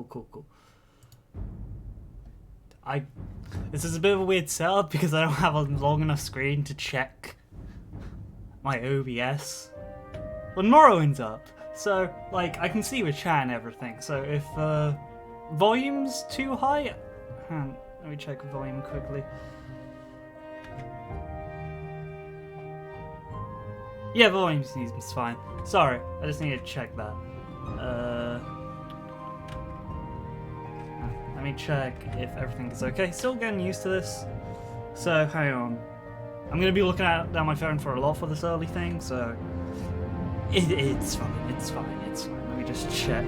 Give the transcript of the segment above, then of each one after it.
Cool. This is a bit of a weird setup because I don't have a long enough screen to check my OBS. Well, Morrowind's up, so like I can see with chat and everything. So if volume's too high, let me check volume quickly. Yeah, volume seems fine. Sorry, I just need to check that. Let me check if everything is okay. Still getting used to this. So, hang on. I'm going to be looking down my phone for a lot for this early thing, so... It's fine. Let me just check.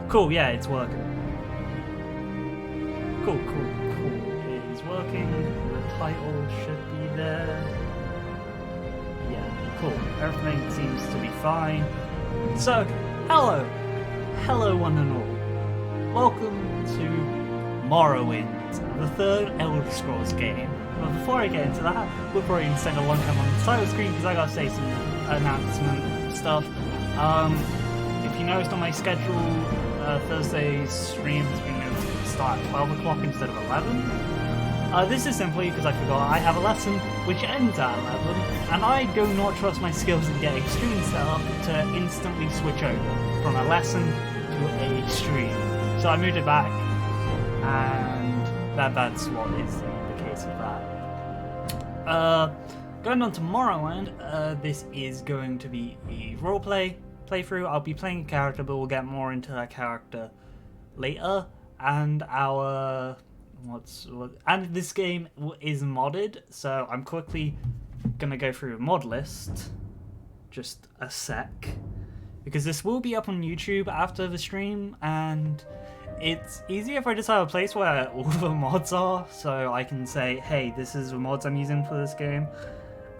Cool, yeah, it's working. Cool. It is working. The title should be there. Yeah, cool. Everything seems to be fine. So, hello one and all. Welcome to Morrowind, the third Elder Scrolls game. But before I get into that, we're probably going to spend a long time on the title screen because I gotta say some announcement stuff. If you noticed on my schedule, Thursday's stream has been moved to start at 12 o'clock instead of 11. This is simply because I forgot I have a lesson which ends at 11, and I do not trust my skills in getting stream set up to instantly switch over from a lesson to a stream. So I moved it back, and that's what is the case of that. Going on to Morrowind, this is going to be a roleplay playthrough. I'll be playing a character, but we'll get more into that character later. And and this game is modded, so I'm quickly gonna go through a mod list. Just a sec, because this will be up on YouTube after the stream, and it's easier if I just have a place where all the mods are, so I can say, hey, this is the mods I'm using for this game.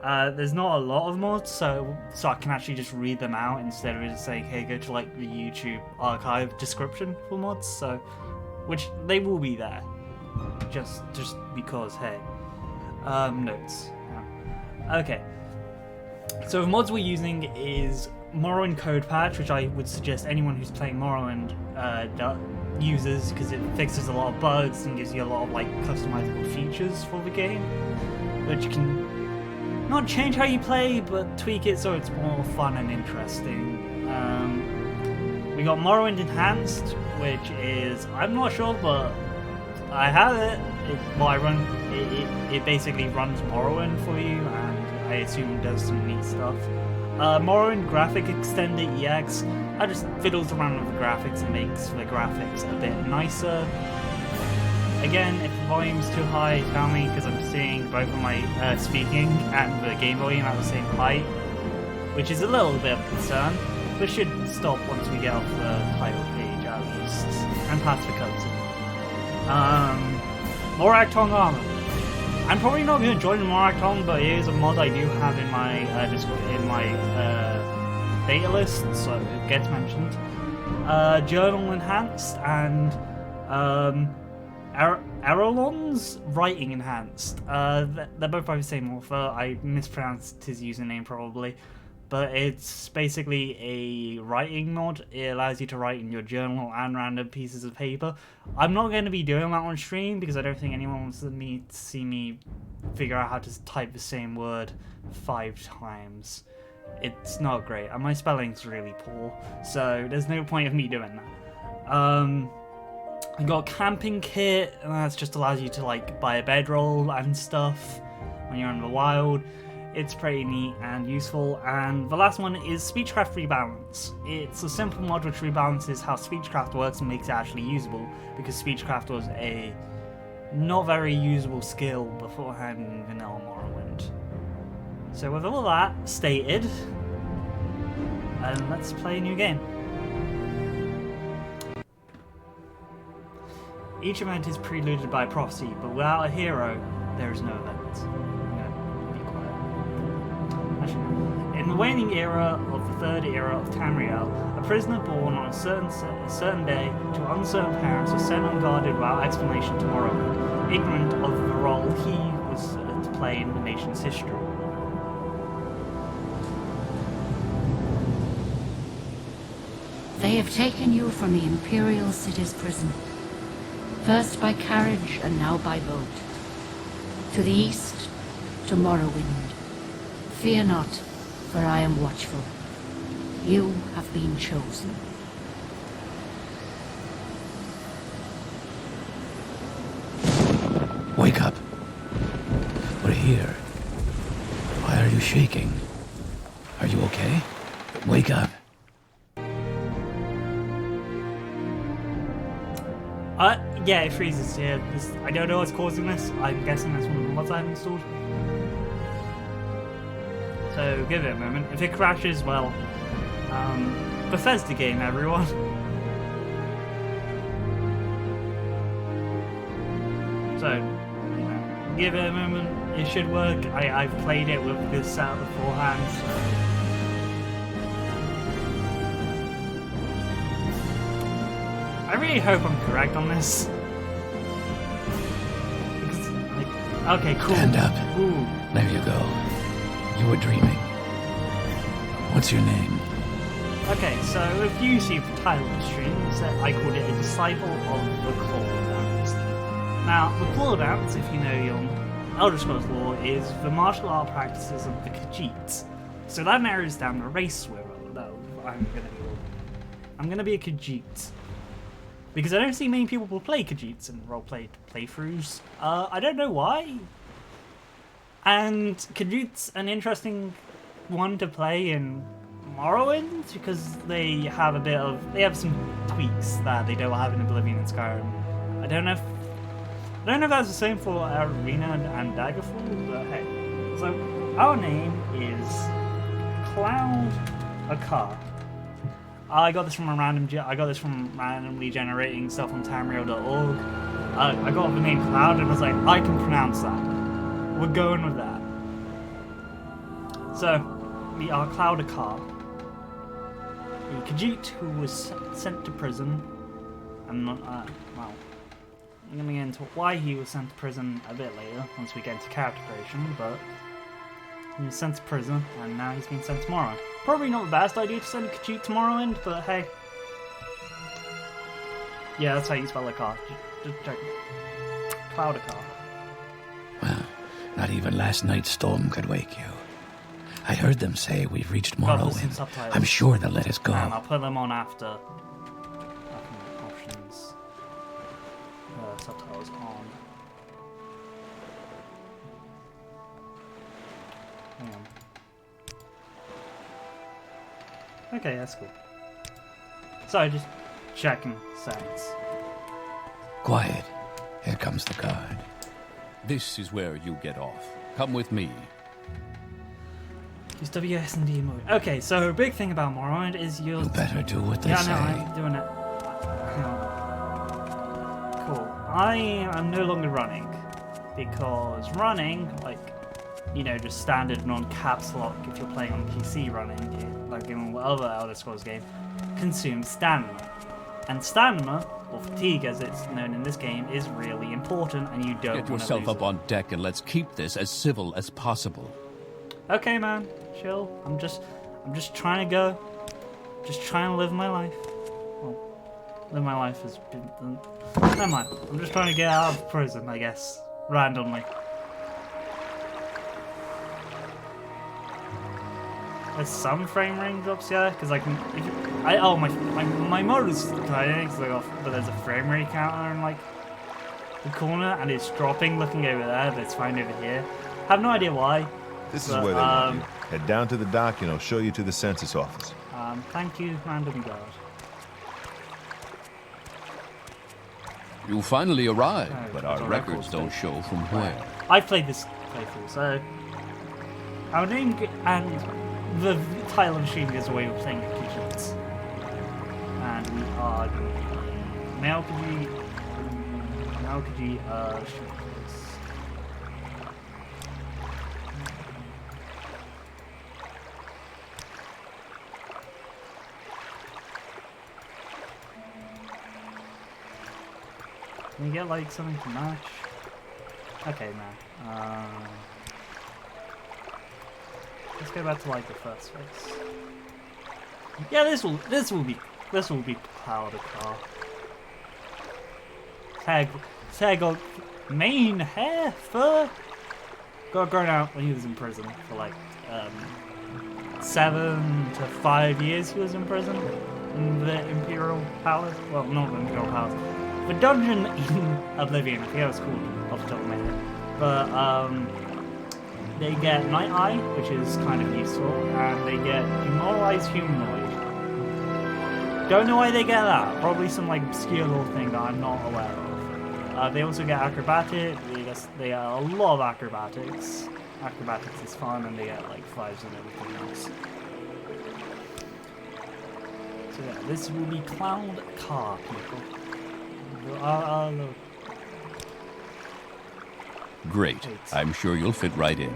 There's not a lot of mods, so I can actually just read them out instead of just saying, hey, go to like the YouTube archive description for mods. So, which they will be there, just because, hey. Notes. Yeah. Okay. So the mods we're using is Morrowind Code Patch, which I would suggest anyone who's playing Morrowind uses, because it fixes a lot of bugs and gives you a lot of like customizable features for the game, which can not change how you play, but tweak it so it's more fun and interesting. We got Morrowind Enhanced, which is, I'm not sure, but I have it. It basically runs Morrowind for you, and I assume does some neat stuff. Morrowind Graphic Extender EX, I just fiddles around with the graphics and makes the graphics a bit nicer. Again, if the volume's too high, tell me, because I'm seeing both of my speaking and the game volume at the same height, which is a little bit of a concern, but should stop once we get off the title page at least, and past the cutscene. Morag Tong Armour. I'm probably not going to join the Morag Tong, but it is a mod I do have in my beta list, so it gets mentioned. Journal Enhanced and Aerelorn's Writing Enhanced. They're both by the same author. I mispronounced his username probably, but it's basically a writing mod. It allows you to write in your journal and random pieces of paper. I'm not going to be doing that on stream because I don't think anyone wants to see me figure out how to type the same word 5 times. It's not great, and my spelling's really poor, so there's no point of me doing that. I got a camping kit, and that just allows you to like buy a bedroll and stuff when you're in the wild. It's pretty neat and useful. And the last one is Speechcraft Rebalance. It's a simple mod which rebalances how Speechcraft works and makes it actually usable, because Speechcraft was a not very usable skill beforehand in vanilla Morrowind. So with all that stated, let's play a new game. Each event is preluded by prophecy, but without a hero, there is no event. In the waning era of the Third Era of Tamriel, a prisoner born on a certain day to uncertain parents was sent unguarded without explanation to Morrowind, ignorant of the role he was to play in the nation's history. They have taken you from the Imperial City's prison. First by carriage and now by boat. To the east, to Morrowind. Fear not, for I am watchful. You have been chosen. Wake up. We're here. Why are you shaking? Are you okay? Wake up. Yeah, it freezes here. I don't know what's causing this. I'm guessing that's one of the mods I've installed. So give it a moment. If it crashes, well, Bethesda game, everyone. So, you know, give it a moment. It should work. I've played it with this setup beforehand. So. I really hope I'm correct on this. Because, like, okay, cool. Stand up. Ooh. There you go. You were dreaming. What's your name? Okay, so if you see the title of the stream, I called it a disciple of the Clawdance. Now, the Clawdance, if you know your Elder Scrolls lore, is the martial art practices of the Khajiits. So that narrows down the race we're on. No, I'm gonna be a Khajiit. Because I don't see many people will play Khajiits in roleplay playthroughs. I don't know why. And Khajiit's an interesting one to play in Morrowind because they have some tweaks that they don't have in Oblivion and Skyrim. I don't know if that's the same for Arena and Daggerfall, but hey. So our name is Cloud Akar. I got this from randomly generating stuff on Tamriel.org. I got the name Cloud and was like, I can pronounce that. We're going with that. So, we are Cloud Akar, a Khajiit who was sent to prison. I'm gonna get into why he was sent to prison a bit later, once we get into character creation, but he was sent to prison, and now he's been sent tomorrow. Probably not the best idea to send a Khajiit to Morrowind, but hey. Yeah, that's how you spell Akar. Just check. Cloud Akar. Well, not even last night's storm could wake you. I heard them say we've reached Morrowind. I'm sure they'll let us go. I'll put them on after. Options. Subtitles on. Hang on. Okay, that's cool. So, just checking settings. Quiet. Here comes the guard. This is where you get off. Come with me. Use WSD mode. Okay, so a big thing about Morrowind is You better do what they say. Yeah, no, I'm doing it. Cool. I am no longer running because running, like, you know, just standard non-caps lock if you're playing on PC running, like in other Elder Scrolls game, consumes stamina. And stamina, or fatigue as it's known in this game, is really important, and you don't Get yourself up on deck and let's keep this as civil as possible. Okay, man, chill. I'm just trying to go. Just trying to live my life. Well, live my life has been. Never mind. I'm just trying to get out of prison, I guess, randomly. There's some frame rate drops, yeah, because I can. My mode is tiny, but there's a frame rate counter in like the corner, and it's dropping. Looking over there, but it's fine over here. I have no idea why. This is where they want you. Head down to the dock and I'll show you to the census office. Thank you, random guard. You finally arrived, Oh, but our the records don't show from where. I've played this playthrough, so our name and the title of the stream gives away we're playing Khajiits. And we are male Khajiit, street police. Can we get like something to match? Okay, man. Let's go back to like the first face. Yeah, this will be This will be Cloud Akar. Hair got mane, hair, fur. Got grown out when he was in prison for like 7 to 5 years. He was in prison in the Imperial Palace. Well, not the Imperial Palace, the dungeon in Oblivion. I forget what it's called off the top of my head. But they get Night Eye, which is kind of useful, and they get Demoralized Humanoid. Don't know why they get that. Probably some like obscure little thing that I'm not aware of. They also get Acrobatic. They get a lot of Acrobatics. Acrobatics is fun, and they get like 5s and everything else. So yeah, this will be Cloud Akar, people. Look. Great. I'm sure you'll fit right in.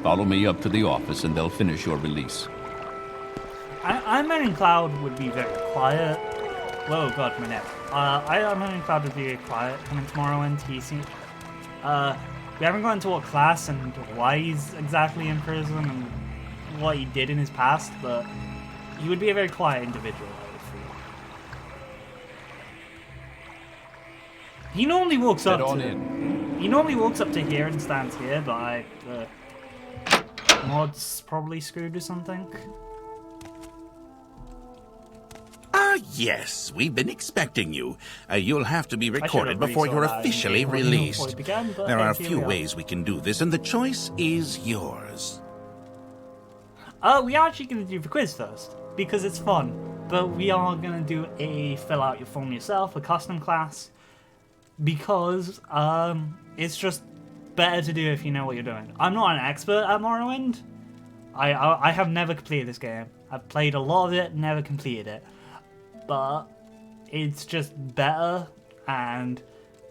Follow me up to the office and they'll finish your release. I imagine Cloud would be very quiet. Whoa, God, my neck. I imagine Cloud would be very quiet coming tomorrow in TC. We haven't gone into what class and why he's exactly in prison and what he did in his past, but he would be a very quiet individual, I would feel. He normally walks up He normally walks up to here and stands here, but mod's probably screwed or something. Yes, we've been expecting you. You'll have to be recorded before you're officially released. There are a few ways we can do this, and the choice is yours. We are actually going to do the quiz first, because it's fun. But we are going to do a fill out your form yourself, a custom class, because it's just better to do if you know what you're doing. I'm not an expert at Morrowind. I have never completed this game. I've played a lot of it, never completed it. But it's just better, and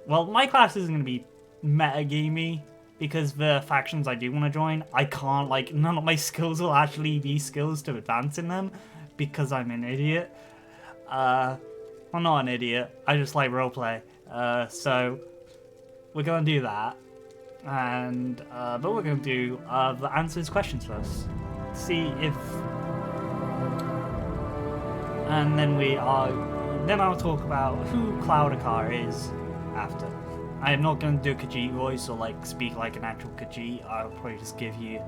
well, my class isn't going to be meta-gamey, because the factions I do want to join, I can't, like, none of my skills will actually be skills to advance in them, because I'm an idiot. I'm not an idiot, I just like roleplay. So we're going to do that, and but we're going to do the answers questions first. See if... And then I'll talk about who Cloud Akar is after. I am not going to do a Khajiit voice or like speak like an actual Khajiit. I'll probably just give you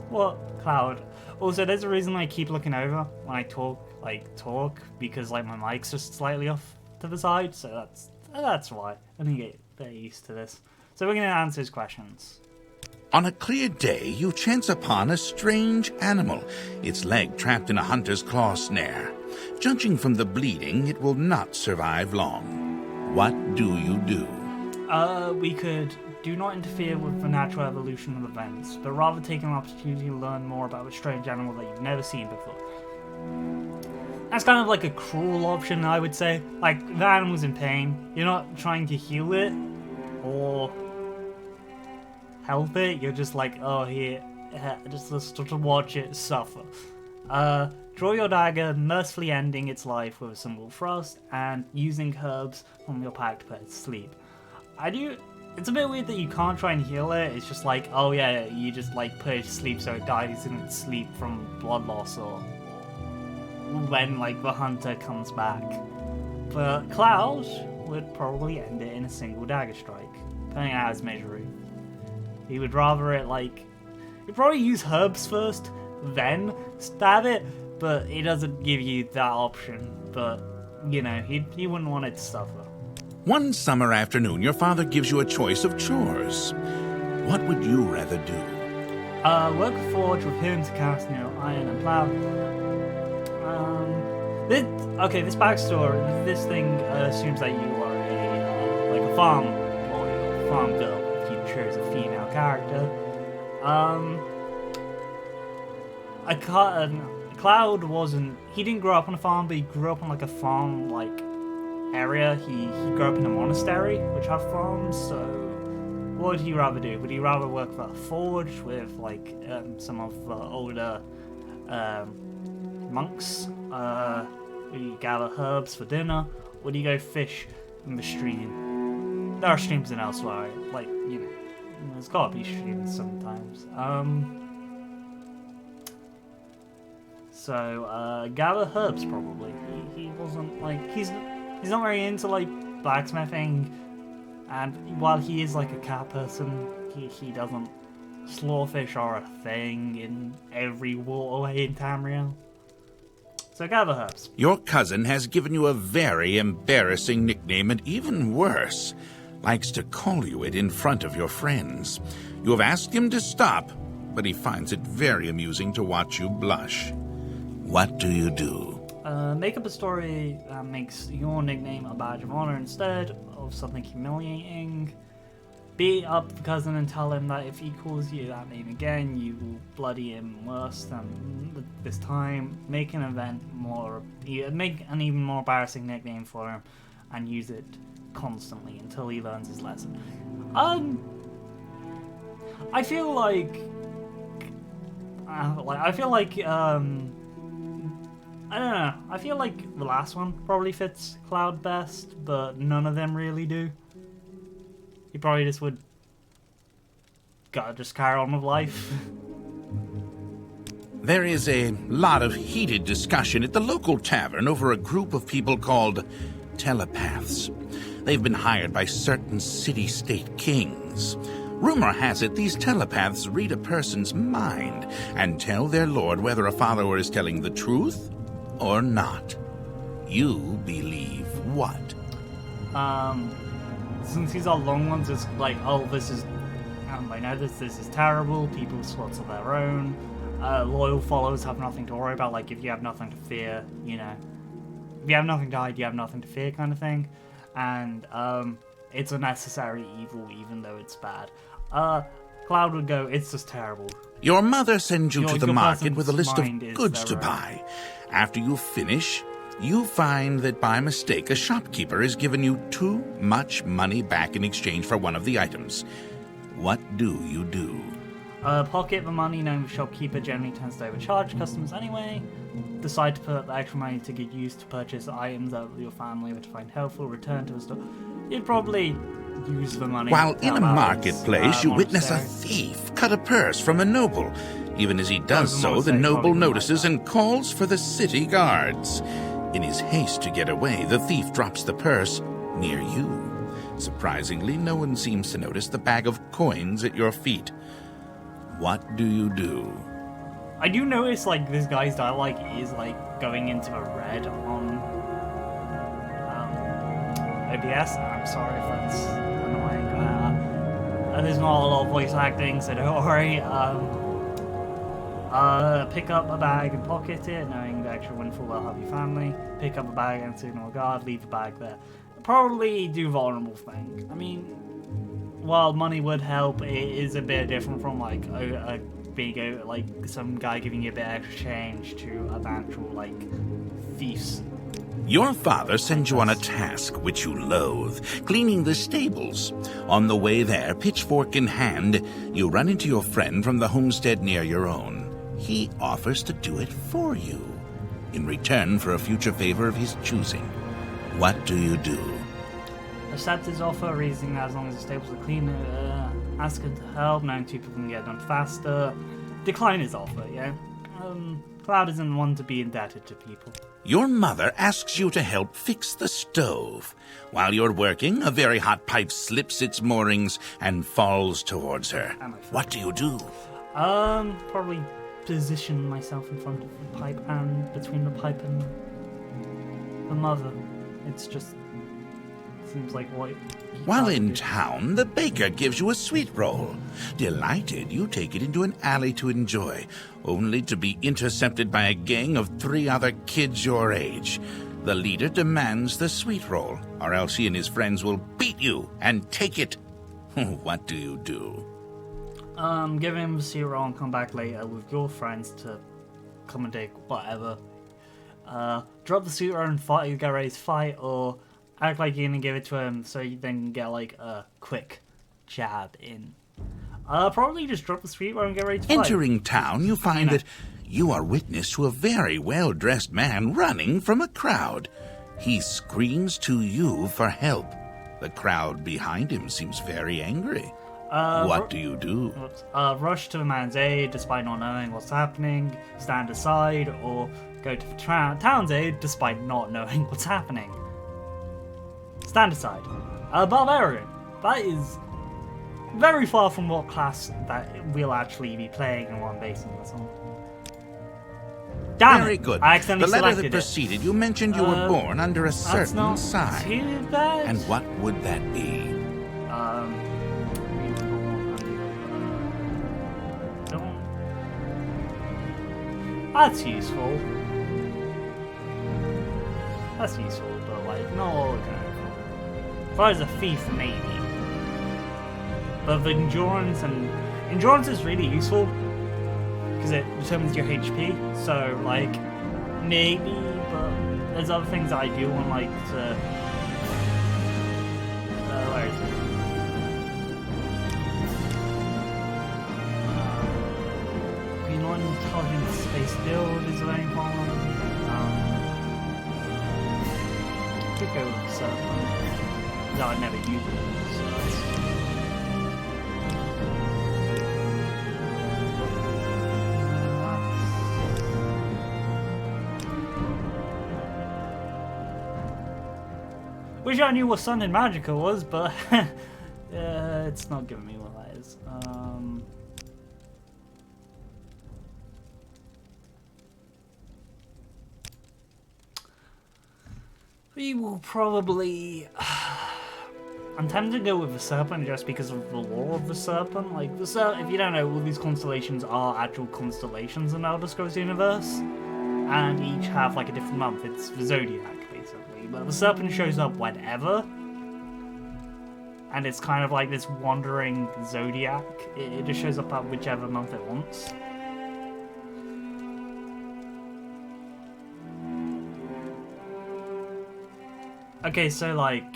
what Cloud. Also, there's a reason I keep looking over when I talk, because like my mic's just slightly off to the side, so that's why. I need to get very used to this. So we're going to answer his questions. On a clear day, you chance upon a strange animal, its leg trapped in a hunter's claw snare. Judging from the bleeding, it will not survive long. What do you do? We could do not interfere with the natural evolution of events, but rather take an opportunity to learn more about a strange animal that you've never seen before. That's kind of like a cruel option, I would say. Like, the animal's in pain. You're not trying to heal it or help it. You're just like, oh, here, just to watch it suffer. Draw your dagger, mercifully ending its life with a single thrust, and using herbs from your pack to put it to sleep. It's a bit weird that you can't try and heal it. It's just like, oh yeah, you just like put it to sleep so it dies in its sleep from blood loss or when like the hunter comes back. But Cloud would probably end it in a single dagger strike, depending on his measuring. He would rather it like... He'd probably use herbs first, then stab it, but he doesn't give you that option. But, you know, he wouldn't want it to suffer. One summer afternoon, your father gives you a choice of chores. What would you rather do? Work a forge with him to cast new iron and plow. This backstory, this thing assumes that you are a farm boy or farm girl if you chose a female character. Cloud he didn't grow up on a farm, but he grew up on like a farm like area. He grew up in a monastery which have farms, so what would he rather do? Would he rather work for a forge with like some of the older monks? Would he gather herbs for dinner? Would he go fish in the stream? There are streams in Elsweyr, like, you know, there's gotta be streams sometimes. So, gather herbs probably. he wasn't like he's not very into like blacksmithing, and while he is like a cat person, he doesn't. Slawfish are a thing in every waterway in Tamriel. So gather herbs. Your cousin has given you a very embarrassing nickname, and even worse, likes to call you it in front of your friends. You have asked him to stop, but he finds it very amusing to watch you blush. What do you do? Make up a story that makes your nickname a badge of honor instead of something humiliating. Beat up the cousin and tell him that if he calls you that name again, you will bloody him worse than this time. Make an event make an even more embarrassing nickname for him, and use it constantly until he learns his lesson. I feel like I don't know. I feel like the last one probably fits Cloud best, but none of them really do. He probably just would just carry on with life. There is a lot of heated discussion at the local tavern over a group of people called telepaths. They've been hired by certain city-state kings. Rumor has it these telepaths read a person's mind and tell their lord whether a follower is telling the truth or not. You believe what? Since these are long ones, it's like, oh, this is... I know this is terrible, people's thoughts of their own. Loyal followers have nothing to worry about, like, if you have nothing to fear, you know. If you have nothing to hide, you have nothing to fear kind of thing. And, it's a necessary evil, even though it's bad. Cloud would go, it's just terrible. Your mother sends you to the market with a list of goods to own. buy. After you finish, you find that by mistake a shopkeeper has given you too much money back in exchange for one of the items. What do you do? Pocket the money, knowing the shopkeeper generally tends to overcharge customers anyway. Decide to put the extra money to get used to purchase items that your family would find helpful, return to the store. You'd probably use the money. While in a marketplace, you witness a thief cut a purse from a noble. Even as he does so, the noble notices and calls for the city guards. In his haste to get away, the thief drops the purse near you. Surprisingly, no one seems to notice the bag of coins at your feet. What do you do? I do notice, like, this guy's dialogue is, like, going into a red on OBS, and I'm sorry if that's annoying. There's not a lot of voice acting, so don't worry. Pick up a bag and pocket it, knowing the extra windfall will help your family. Pick up a bag and signal a guard, leave the bag there. Probably do vulnerable thing. I mean, while money would help, it is a bit different from like a big, like some guy giving you a bit extra change to an actual like thief's. Your father sends you on a task which you loathe, cleaning the stables. On the way there, pitchfork in hand, you run into your friend from the homestead near your own. He offers to do it for you, in return for a future favor of his choosing. What do you do? Accept his offer, reasoning as long as the stables are clean. Ask him to help, knowing two people can get done faster. Decline his offer, yeah? Cloud isn't one to be indebted to people. Your mother asks you to help fix the stove. While you're working, a very hot pipe slips its moorings and falls towards her. What do you do? Probably position myself in front of the pipe and between the pipe and the mother. It's just seems like what. While in town, the baker gives you a sweet roll. Delighted, you take it into an alley to enjoy, only to be intercepted by a gang of 3 other kids your age. The leader demands the sweet roll, or else he and his friends will beat you and take it. What do you do? Give him the sweet roll and come back later with your friends to come and take whatever. Drop the sweet roll and fight, get ready to fight, or act like you're gonna give it to him so you then get like a quick jab in. Probably just drop the sweet roll and get ready to fight. Entering town, you find that you are witness to a very well-dressed man running from a crowd. He screams to you for help. The crowd behind him seems very angry. What do you do? Rush to the man's aid despite not knowing what's happening, stand aside, or go to the town's aid despite not knowing what's happening. Stand aside. A barbarian. That is very far from what class that we'll actually be playing in one basin or something. Damn Very it. good. I accidentally The letter selected that preceded, you mentioned you were born under a certain not sign. Too bad. And what would that be? That's useful. That's useful, but like, not all the time. If I was a thief, maybe. But the endurance is really useful because it determines your HP. So like, maybe, but there's other things that I do want like to. Where is it? Intelligent space build is very important. Could go with Serpent. No, I never use it. So wish I knew what Sun and Magica was, but it's not giving me what that is. We will probably... I'm tempted to go with the Serpent just because of the lore of the Serpent. Like, if you don't know, all these constellations are actual constellations in the Elder Scrolls universe. And each have, like, a different month. It's the Zodiac, basically. But the Serpent shows up whenever. And it's kind of like this wandering Zodiac. It just shows up at whichever month it wants. Okay, so like,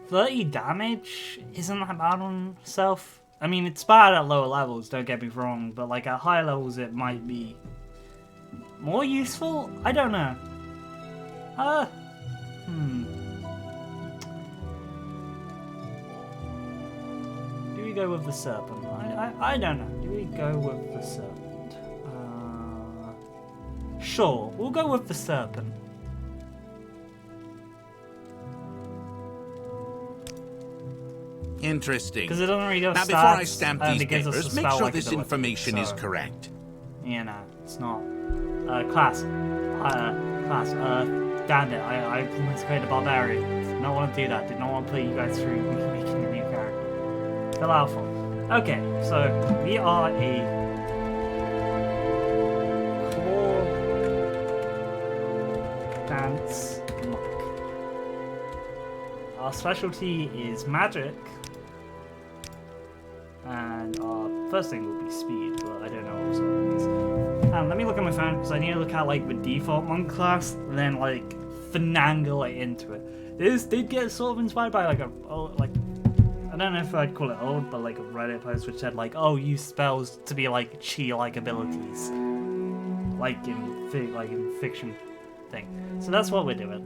30 damage isn't that bad on itself. I mean, it's bad at lower levels, don't get me wrong, but like at higher levels it might be more useful? I don't know. Do we go with the Serpent? I don't know. Do we go with the Serpent? Sure, we'll go with the Serpent. Interesting. Because it doesn't really go Now, stats, before I stamp these papers, make sure like this ability, information is so, correct. Yeah, no, it's not. Class. Damn it, I almost created a barbarian. Did not want to do that. Did not want to put you guys through making a new character. Fill out for. Okay, so we are a claw dance monk. Our specialty is magic. And our first thing will be speed, but I don't know what something is. Let me look at my phone because I need to look at like the default monk class, and then like finagle it into it. This did get sort of inspired by like I don't know if I'd call it old, but like a Reddit post which said like, oh, use spells to be like chi-like abilities, like in fiction thing. So that's what we're doing.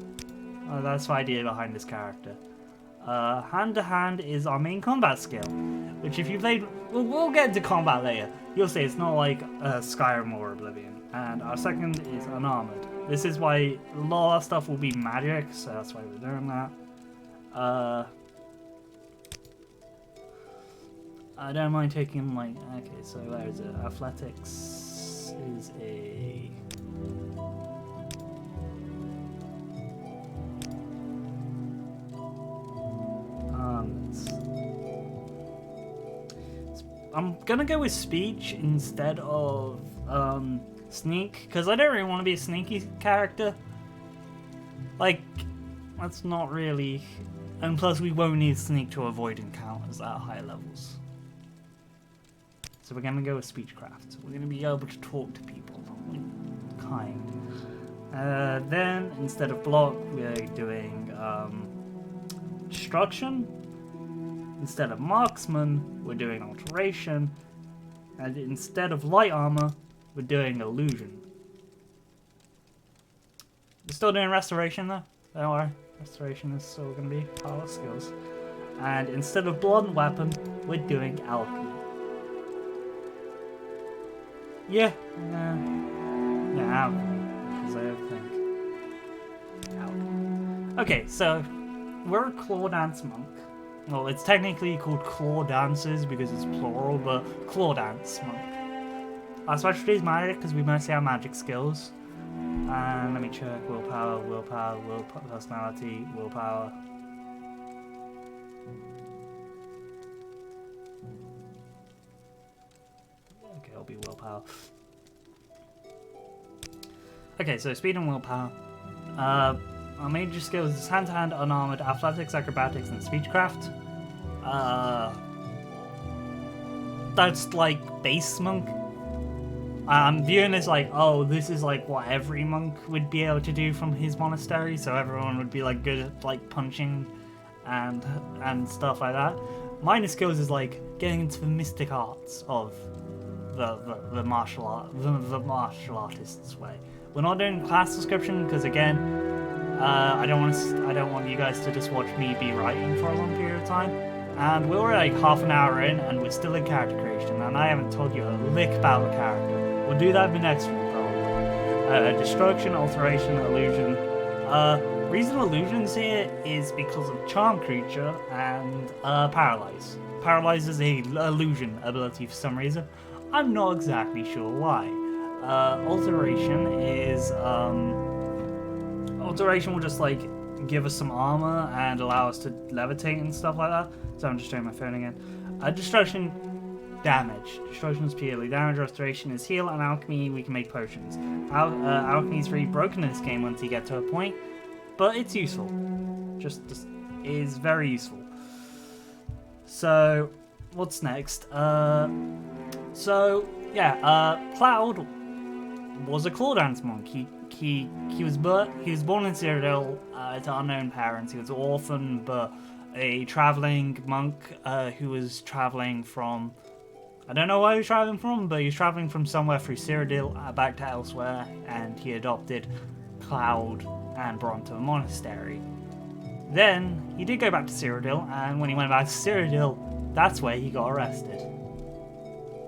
That's the idea behind this character. Hand to hand is our main combat skill, which if you played, we'll get into combat later. You'll see it's not like Skyrim or Oblivion. And our second is unarmored. This is why a lot of stuff will be magic, so that's why we're doing that. I don't mind taking like, okay, so where is it? Athletics is a... I'm gonna go with speech instead of sneak, because I don't really want to be a sneaky character. Like, that's not really... And plus we won't need sneak to avoid encounters at higher levels. So we're gonna go with speechcraft. We're gonna be able to talk to people. Kind. Then, instead of block, we're doing destruction. Instead of marksman, we're doing alteration. And instead of light armor, we're doing illusion. We're still doing restoration though. Don't worry, restoration is still going to be part of our skills. And instead of blunt weapon, we're doing alchemy. Yeah. Yeah, because I think. Okay, so we're a claw dance monk. Well, it's technically called claw dancers because it's plural, but claw dance monk. Our specialty is magic because we mostly have magic skills. And let me check: willpower, personality, willpower. Okay, it'll be willpower. Okay, so speed and willpower. Our major skills is hand-to-hand, unarmored, athletics, acrobatics, and speechcraft. That's like base monk. I'm viewing this like, oh, this is like what every monk would be able to do from his monastery, so everyone would be like good at like punching and stuff like that. Minor skills is like getting into the mystic arts of the martial artist's way. We're not doing class description because again, I don't want you guys to just watch me be writing for a long period of time. And we're like half an hour in, and we're still in character creation, and I haven't told you a lick about the character. We'll do that in the next one, probably. Destruction, alteration, illusion. Reason illusions here is because of charm creature and paralyze. Paralyze is a illusion ability for some reason. I'm not exactly sure why. Alteration is alteration will just like give us some armor and allow us to levitate and stuff like that. So I'm just showing my phone again. Destruction, damage. Destruction is purely damage. Restoration is heal, and alchemy we can make potions. Alchemy is really broken in this game once you get to a point, but it's useful. Just is very useful. So what's next? Cloud was a claw dance monk. He was born in Cyrodiil to unknown parents. He was an orphan, but a traveling monk who was traveling from, I don't know where he was traveling from, but he was traveling from somewhere through Cyrodiil back to Elsweyr, and he adopted Cloud and brought him to a monastery. Then he did go back to Cyrodiil, and when he went back to Cyrodiil, that's where he got arrested.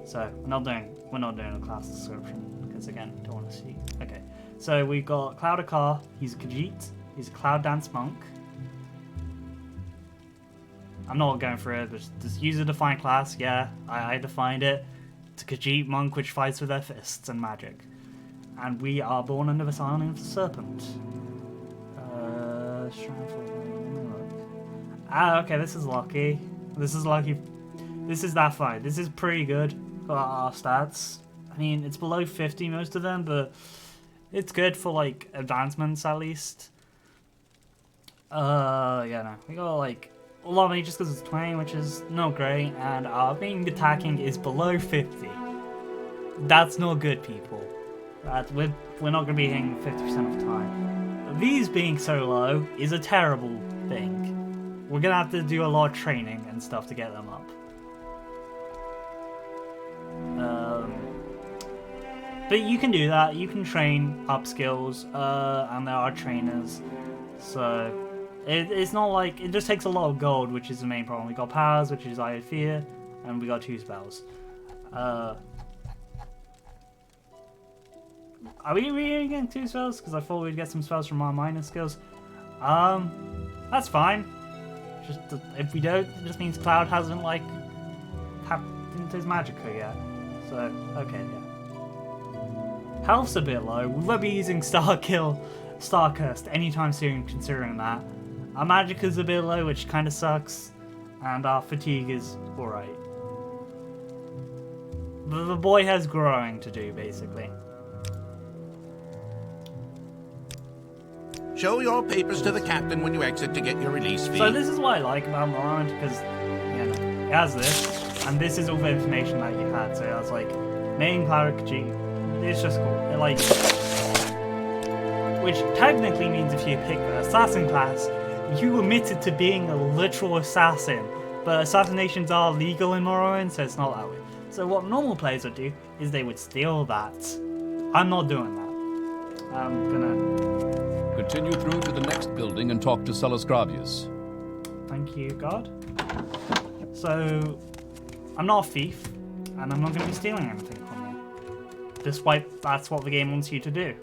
So we're not doing a class description because again, don't want to see. Okay, so we've got Cloud Akar. He's a Khajiit. He's a cloud dance monk. I'm not going for it, but just use a defined class. Yeah, I defined it. It's a Khajiit monk which fights with their fists and magic. And we are born under the sign of the serpent. Okay, this is lucky. This is lucky. This is that fine. This is pretty good for our stats. I mean, it's below 50 most of them, but it's good for like advancements at least. Yeah, no, we got like a lot of money just because it's 20, which is not great, and our being attacking is below 50. That's not good, people. We're not going to be hitting 50% of the time. These being so low is a terrible thing. We're going to have to do a lot of training and stuff to get them up. But you can do that. You can train up skills, and there are trainers. So it's not like it just takes a lot of gold, which is the main problem. We got powers, which is Eye of Fear, and we got 2 spells. Are we really getting 2 spells? Because I thought we'd get some spells from our minor skills. That's fine. Just if we don't, it just means Cloud hasn't like tapped into his magicka yet. So okay, yeah. Health's a bit low. We won't be using Star Cursed anytime soon, considering that. Our magic is a bit low, which kind of sucks, and our fatigue is alright. The boy has growing to do, basically. Show your papers to the captain when you exit to get your release fee. So this is what I like about Morrowind, because it has this, and this is all the information that you had. So I was like, main cleric G. It's just cool. It, like, which technically means if you pick the assassin class, you admitted to being a literal assassin. But assassinations are legal in Morrowind, so it's not that way. So what normal players would do is they would steal that. I'm not doing that. I'm gonna continue through to the next building and talk to Celisgravius. Thank you, God. So I'm not a thief, and I'm not going to be stealing anything from you. That's what the game wants you to do.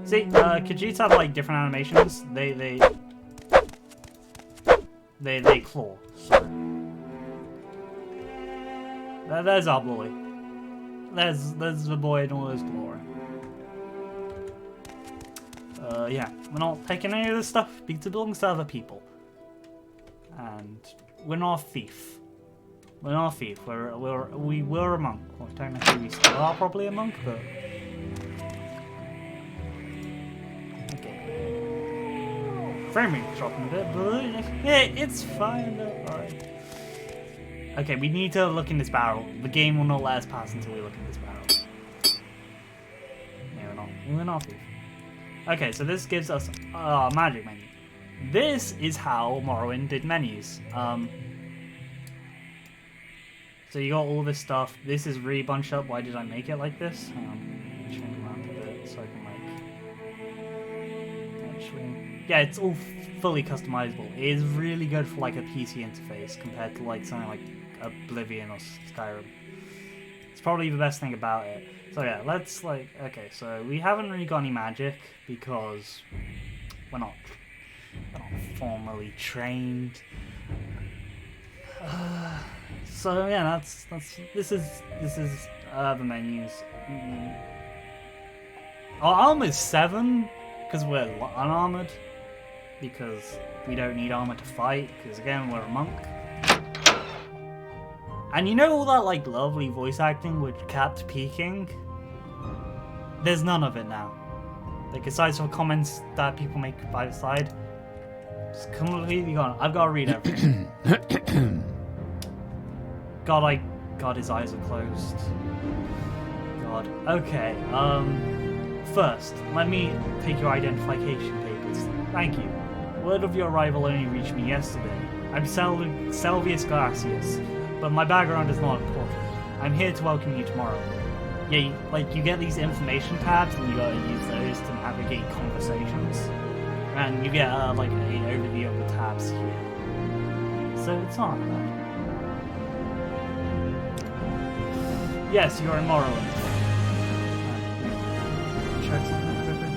See, Khajiits have like different animations. They claw. So. There's our boy. There's the boy in all his glory. Yeah, we're not taking any of this stuff because it belongs to other people. And we're not a thief. We're not a thief. We were a monk. Well, technically we still are probably a monk, but... Okay. Frame rate's dropping a bit, but yeah, it's fine. Alright. Okay, we need to look in this barrel. The game will not let us pass until we look in this barrel. Yeah, we're not. We're not a thief. Okay, so this gives us a magic menu. This is how Morrowind did menus. So you got all this stuff. This is really bunched up. Why did I make it like this? Change around a bit so I can like... Actually... Yeah, it's all fully customizable. It is really good for like a PC interface compared to like something like Oblivion or Skyrim. It's probably the best thing about it. So yeah, let's like... Okay, so we haven't really got any magic because we're not formally trained. So yeah, this is the menus. Our armor's 7 because we're unarmored, because we don't need armor to fight, because again we're a monk. And you know all that like lovely voice acting which kept peaking? There's none of it now. Like aside from comments that people make by the side, it's completely gone. I've got to read everything. God, his eyes are closed. God. Okay, first, let me take your identification papers. Thank you. Word of your arrival only reached me yesterday. I'm Selvius Glacius, but my background is not important. I'm here to welcome you tomorrow. Yeah, you get these information tabs, and you gotta use those to navigate conversations. And you get, like, an overview of the tabs here. So it's not bad. Yes, you're in Morrowind. Check something quickly.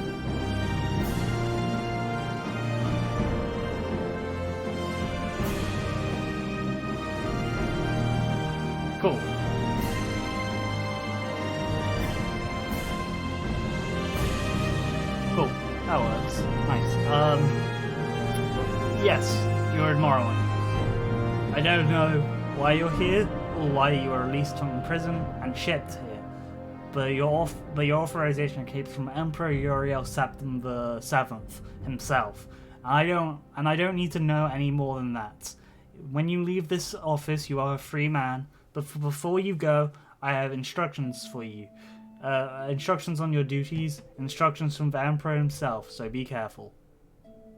Cool. Cool. That works. Nice. Yes, you're in Morrowind. I don't know why you're here, or why you were released from prison and shipped here, but your authorization came from Emperor Uriel Septim the Seventh himself. I don't need to know any more than that. When you leave this office, you are a free man. But before you go, I have instructions for you. Instructions on your duties, instructions from the Emperor himself. So be careful.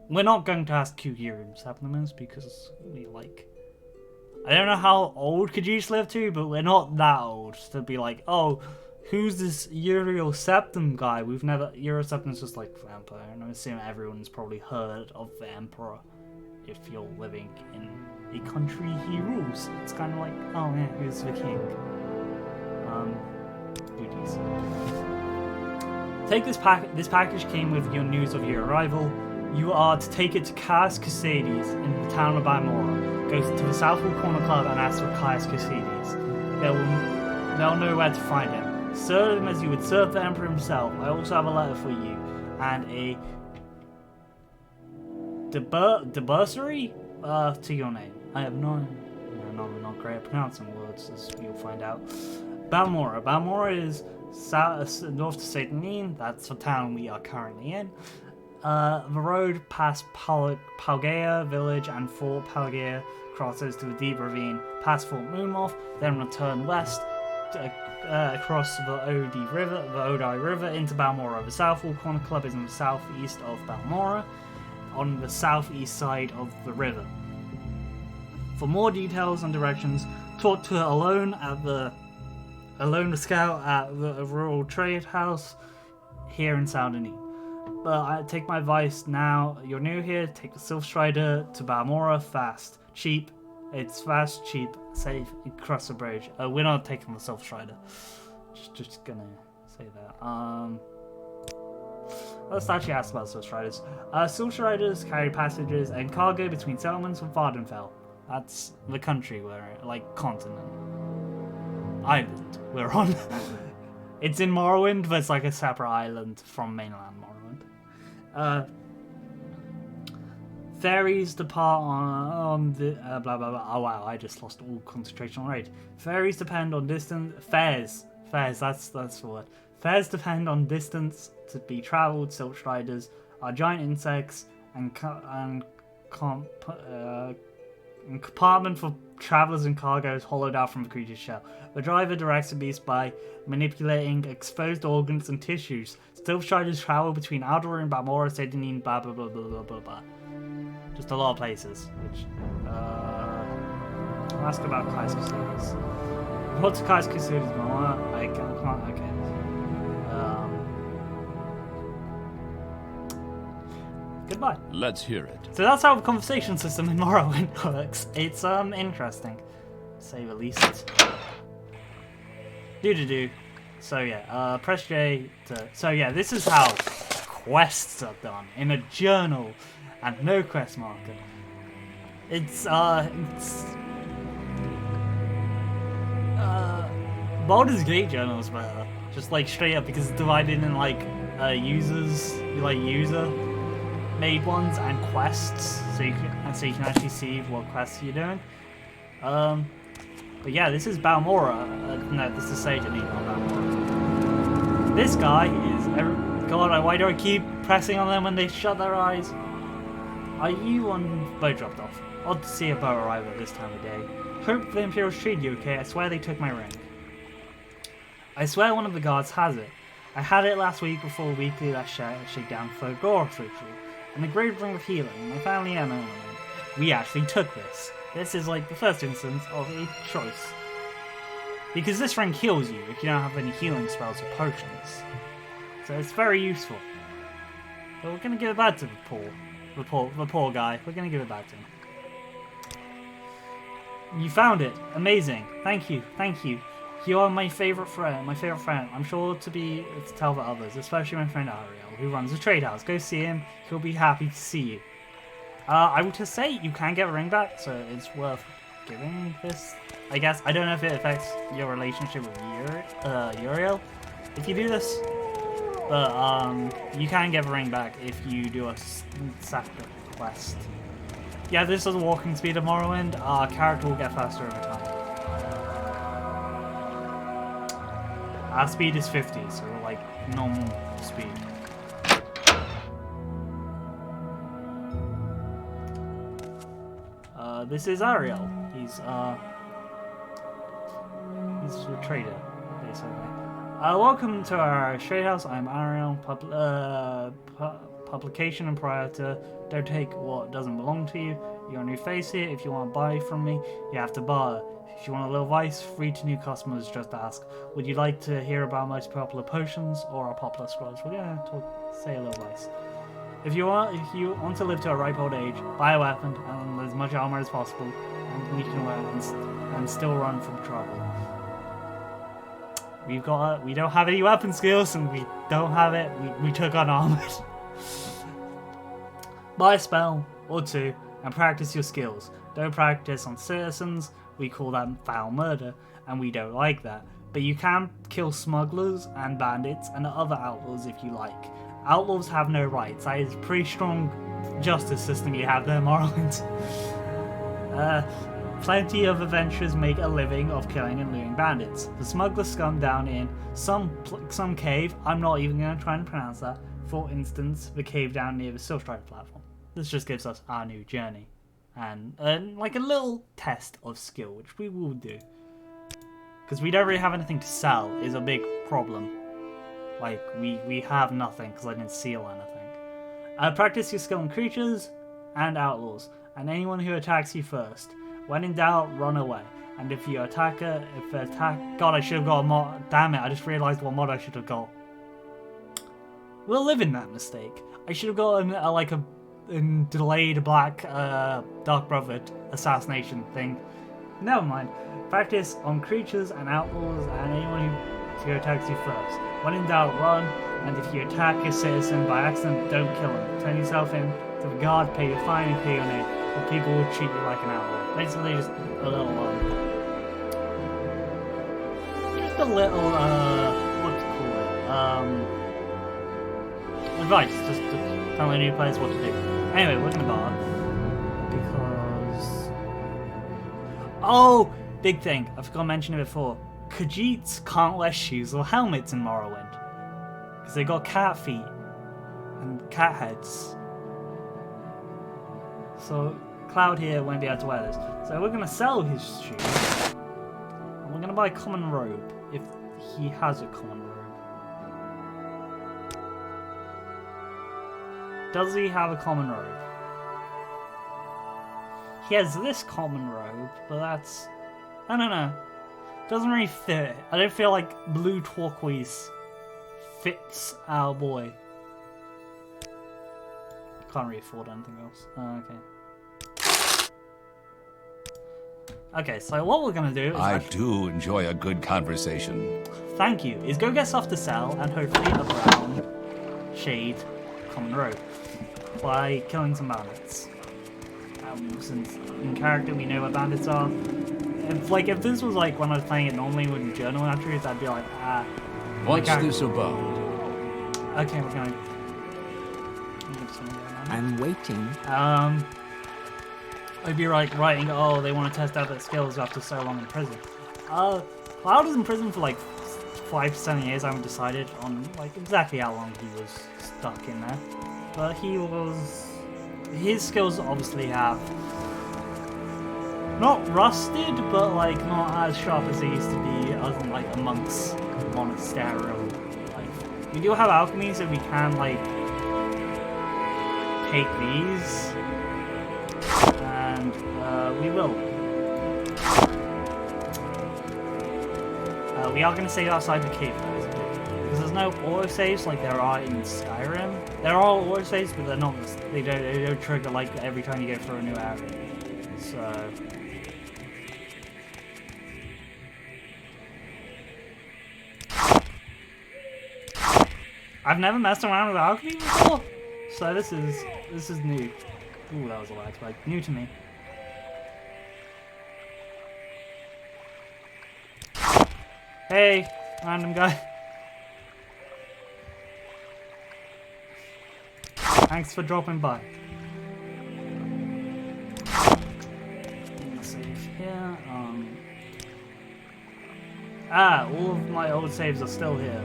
We're not going to ask who Uriel Septim is because we like. I don't know how old Khajiits live to, but we're not that old to be like, oh, who's this Uriel Septim guy? We've never... Uriel Septim's just like the Emperor, and I assume everyone's probably heard of the Emperor if you're living in a country he rules. It's kind of like, oh yeah, who's the king? Duties. Take this package came with your news of your arrival. You are to take it to Caius Casades in the town of Balmora. Go to the Southwall Corner Club and ask for Caius Casades. They'll know where to find him. Serve him as you would serve the Emperor himself. I also have a letter for you and a debursary to your name. I have not great at pronouncing words, as you'll find out. Balmora. Balmora is north to St. Denis. That's the town we are currently in. The road past Paldea village and Fort Paldea crosses to the deep ravine, past Fort Moonmoth, then return west across the Odie River into Balmora. The Southwall Corner Club is in the southeast of Balmora, on the southeast side of the river. For more details and directions, talk to Alone the Scout at the Rural Trade House here in Saint Denis. But I take my advice now. You're new here. Take the Sylph Strider to Balmora fast, cheap, It's fast, cheap, safe, across the bridge. We're not taking the Silver Strider. Just gonna say that. Let's actually ask about Silver Striders. Silver Striders carry passengers and cargo between settlements of Vardenfell. That's the country continent. Island we're on. It's in Morrowind, but it's like a separate island from mainland Morrowind. Ferries depart on the blah blah blah. Oh wow, I just lost all concentration on rage. Ferries depend on distance. Fares. That's the word. Fares depend on distance to be travelled. Silver Striders are giant insects and compartment for travellers and cargoes hollowed out from the creature's shell. The driver directs the beast by manipulating exposed organs and tissues. Silver Striders travel between Aerelorn, Balmora, Sedinin, blah blah blah blah blah blah blah. Just a lot of places. Which I'll ask about Kai's Custodians. What's Kai's Custodians? I can't. Okay. Goodbye. Let's hear it. So that's how the conversation system in Morrowind works. It's interesting, to say the least. Do. So yeah, press J to. So yeah, this is how quests are done in a journal and no quest marker. Baldur's Gate journal is better. Just like straight up because it's divided in user made ones and quests, so you can actually see what quests you're doing. But yeah, this is Balmora. No, this is Sedinin, not Balmora. This guy is. God, why do I keep pressing on them when they shut their eyes? Are you on boat dropped off? Odd to see a boat arrive at this time of day. Hope the Imperials treated you okay. I swear they took my ring. I swear one of the guards has it. I had it last week before a weekly last shakedown for a Gorth ritual. And the Great Ring of Healing. My family and I, we actually took this. This is like the first instance of a choice. Because this ring heals you if you don't have any healing spells or potions. So it's very useful. But we're gonna give it back to the poor guy. We're gonna give it back to him. You found it. Amazing. Thank you. You are my favourite friend. I'm sure to tell the others, especially my friend Ariel, who runs a trade house. Go see him. He'll be happy to see you. I would just say you can get a ring back, so it's worth giving this. I guess I don't know if it affects your relationship with Uriel if you do this, but you can get a ring back if you do a separate quest. Yeah, this is the walking speed of Morrowind. Our character will get faster over time. Our speed is 50, so we're like normal speed. This is Ariel. He's a trader, basically. Welcome to our trade house. I'm Ariel, publication and proprietor. Don't take what doesn't belong to you. You're a new face here. If you want to buy from me, you have to barter. If you want a little advice, free to new customers, just ask. Would you like to hear about most popular potions or our popular scrolls? We're gonna say a little advice. If you want to live to a ripe old age, buy a weapon and as much armor as possible, and you can wear and still run from trouble. We don't have any weapon skills, and we don't have it. We took on armor. Buy a spell or two and practice your skills. Don't practice on citizens. We call that foul murder, and we don't like that. But you can kill smugglers and bandits and other outlaws if you like. Outlaws have no rights. That is a pretty strong justice system you have there, Morrowind. Plenty of adventurers make a living of killing and looting bandits. The smuggler scum down in some cave, I'm not even going to try and pronounce that, for instance, the cave down near the Silver Strider platform. This just gives us our new journey. And like a little test of skill, which we will do. Because we don't really have anything to sell is a big problem. Like, we have nothing because I didn't seal anything. Practice your skill on creatures and outlaws, and anyone who attacks you first. When in doubt, run away. And if you God, I should have got a mod. Damn it, I just realised what mod I should have got. We'll live in that mistake. I should have got delayed Black Dark Brotherhood assassination thing. Never mind. Practice on creatures and outlaws and anyone who attacks you first. When in doubt, run, and if you attack a citizen by accident, don't kill him. Turn yourself in to the guard, pay your fine, and clear your name, or people will treat you like an outlaw. Basically, just a little, what to call it, advice, just to tell the new players what to do. Anyway, we're gonna bar, because... Oh! Big thing, I forgot to mention it before. Khajiits can't wear shoes or helmets in Morrowind. Because they got cat feet and cat heads. So Cloud here won't be able to wear this. So we're going to sell his shoes. And we're going to buy a common robe, if he has a common robe. Does he have a common robe? He has this common robe, but that's... I don't know. Doesn't really fit. I don't feel like blue turquoise fits our boy. Can't really afford anything else. Okay. Okay, so what we're gonna do is... I do enjoy a good conversation. Thank you. Is go get stuff to sell and hopefully a brown shade common robe by killing some bandits. Since in character we know what bandits are. If this was like when I was playing it normally with journal entries, I'd be like, What's this about? Okay, we're going. I'm waiting. I'd be like writing, oh, they want to test out their skills after so long in prison. Cloud was in prison for like 5 to 7 years. I haven't decided on like exactly how long he was stuck in there, but his skills obviously have. Not rusted, but like not as sharp as they used to be as in like a monk's monasterial life. We do have alchemy, so we can like take these, and we will. We are going to save outside the cave though, because there's no autosaves like there are in Skyrim. There are autosaves, but they're not. They don't trigger like every time you go through a new area. So. I've never messed around with alchemy before, so this is new. Ooh, that was a lag spike. New to me. Hey, random guy. Thanks for dropping by. Save here. All of my old saves are still here.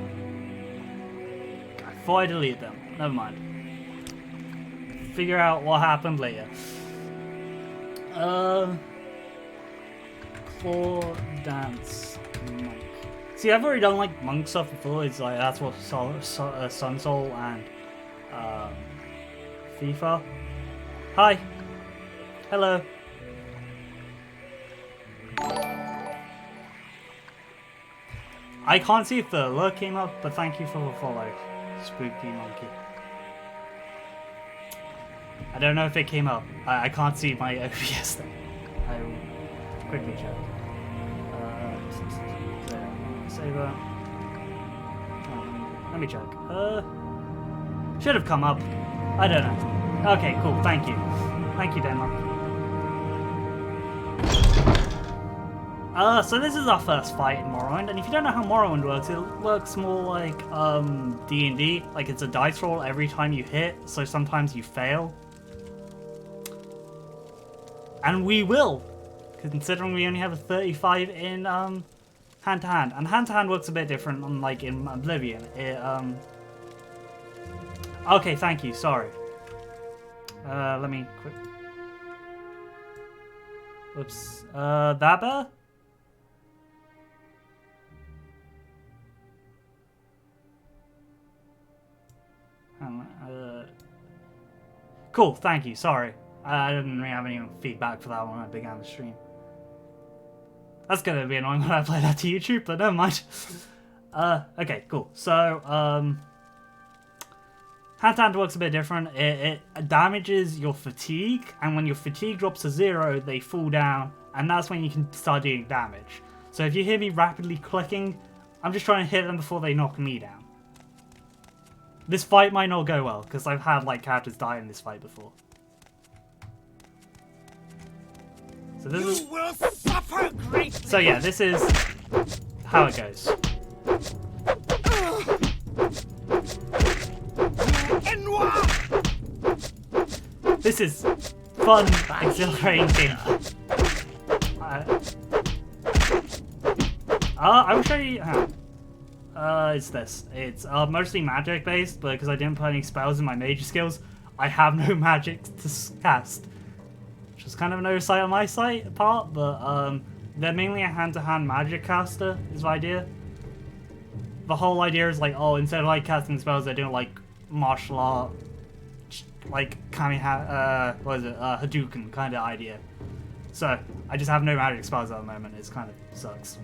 Before I delete them. Never mind. Figure out what happened later. Claw dance monk. See, I've already done like monk stuff before. It's like that's what Sun Soul and FIFA. Hi. Hello. I can't see if the alert came up, but thank you for the follow. Spooky monkey. I don't know if it came up. I can't see my OBS thing. I will quickly check. Save that. Let me check. Should have come up. I don't know. Okay, cool. Thank you. Thank you, Denmark. So this is our first fight in Morrowind, and if you don't know how Morrowind works, it works more like D&D, like it's a dice roll every time you hit, so sometimes you fail. And we will, considering we only have a 35 in hand-to-hand, and hand-to-hand works a bit different unlike in Oblivion. Okay, thank you, sorry. Let me quick... Whoops. That better? Cool, thank you, sorry. I didn't really have any feedback for that when I began the stream. That's gonna be annoying when I play that to YouTube, but never mind. Okay, cool. So, Hand-to-hand works a bit different. It damages your fatigue, and when your fatigue drops to 0, they fall down, and that's when you can start doing damage. So if you hear me rapidly clicking, I'm just trying to hit them before they knock me down. This fight might not go well, because I've had like characters die in this fight before. So this is... will suffer greatly. So yeah, this is how it goes. This is fun, exhilarating game. I will show you how. It's this. It's mostly magic based, but because I didn't put any spells in my major skills, I have no magic to cast. Which is kind of an oversight on my part, but they're mainly a hand-to-hand magic caster, is the idea. The whole idea is like, oh, instead of like casting spells, they're doing like martial art, like Hadouken kind of idea. So I just have no magic spells at the moment. It kind of sucks,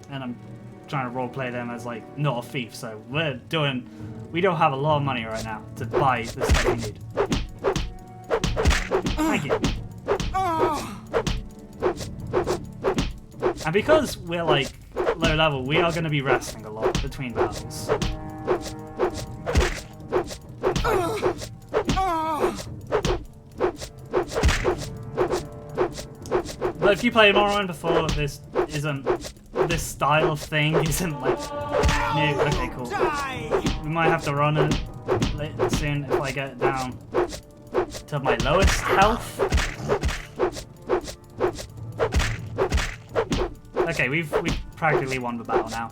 and I'm trying to roleplay them as like not a thief. So we don't have a lot of money right now to buy the stuff we need. Thank you. And because we're like low level, we are going to be resting a lot between battles. But if you played Morrowind before, this style of thing isn't like new. Okay, cool. We might have to run it soon if I get down to my lowest health. Okay, we've practically won the battle now.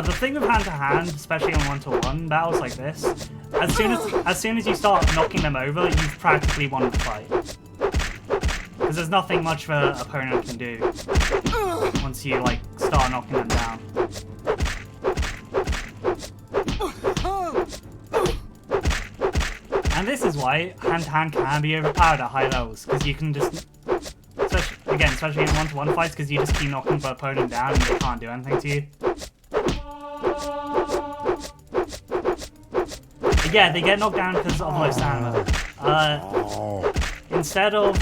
The thing with hand-to-hand, especially on one-to-one battles like this, as soon as you start knocking them over, you've practically won the fight. Because there's nothing much the opponent can do once you like start knocking them down. And this is why hand-to-hand can be overpowered at high levels, because you can just, especially in one-to-one fights, because you just keep knocking the opponent down and they can't do anything to you. Yeah, they get knocked down because of low stamina. Instead of,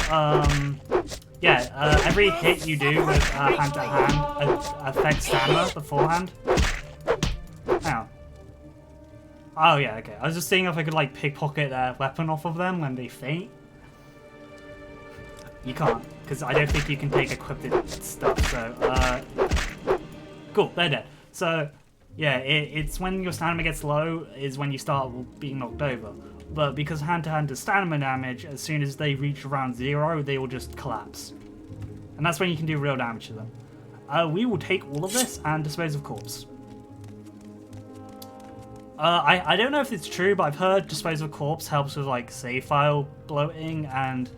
every hit you do with hand-to-hand affects stamina beforehand. Hang on. Oh yeah, okay. I was just seeing if I could like pickpocket their weapon off of them when they faint. You can't, because I don't think you can take equipped stuff, so, cool, they're dead. So, yeah, it's when your stamina gets low is when you start being knocked over. But because hand-to-hand does stamina damage, as soon as they reach around 0, they will just collapse. And that's when you can do real damage to them. We will take all of this and dispose of corpse. I don't know if it's true, but I've heard dispose of corpse helps with like save file bloating, and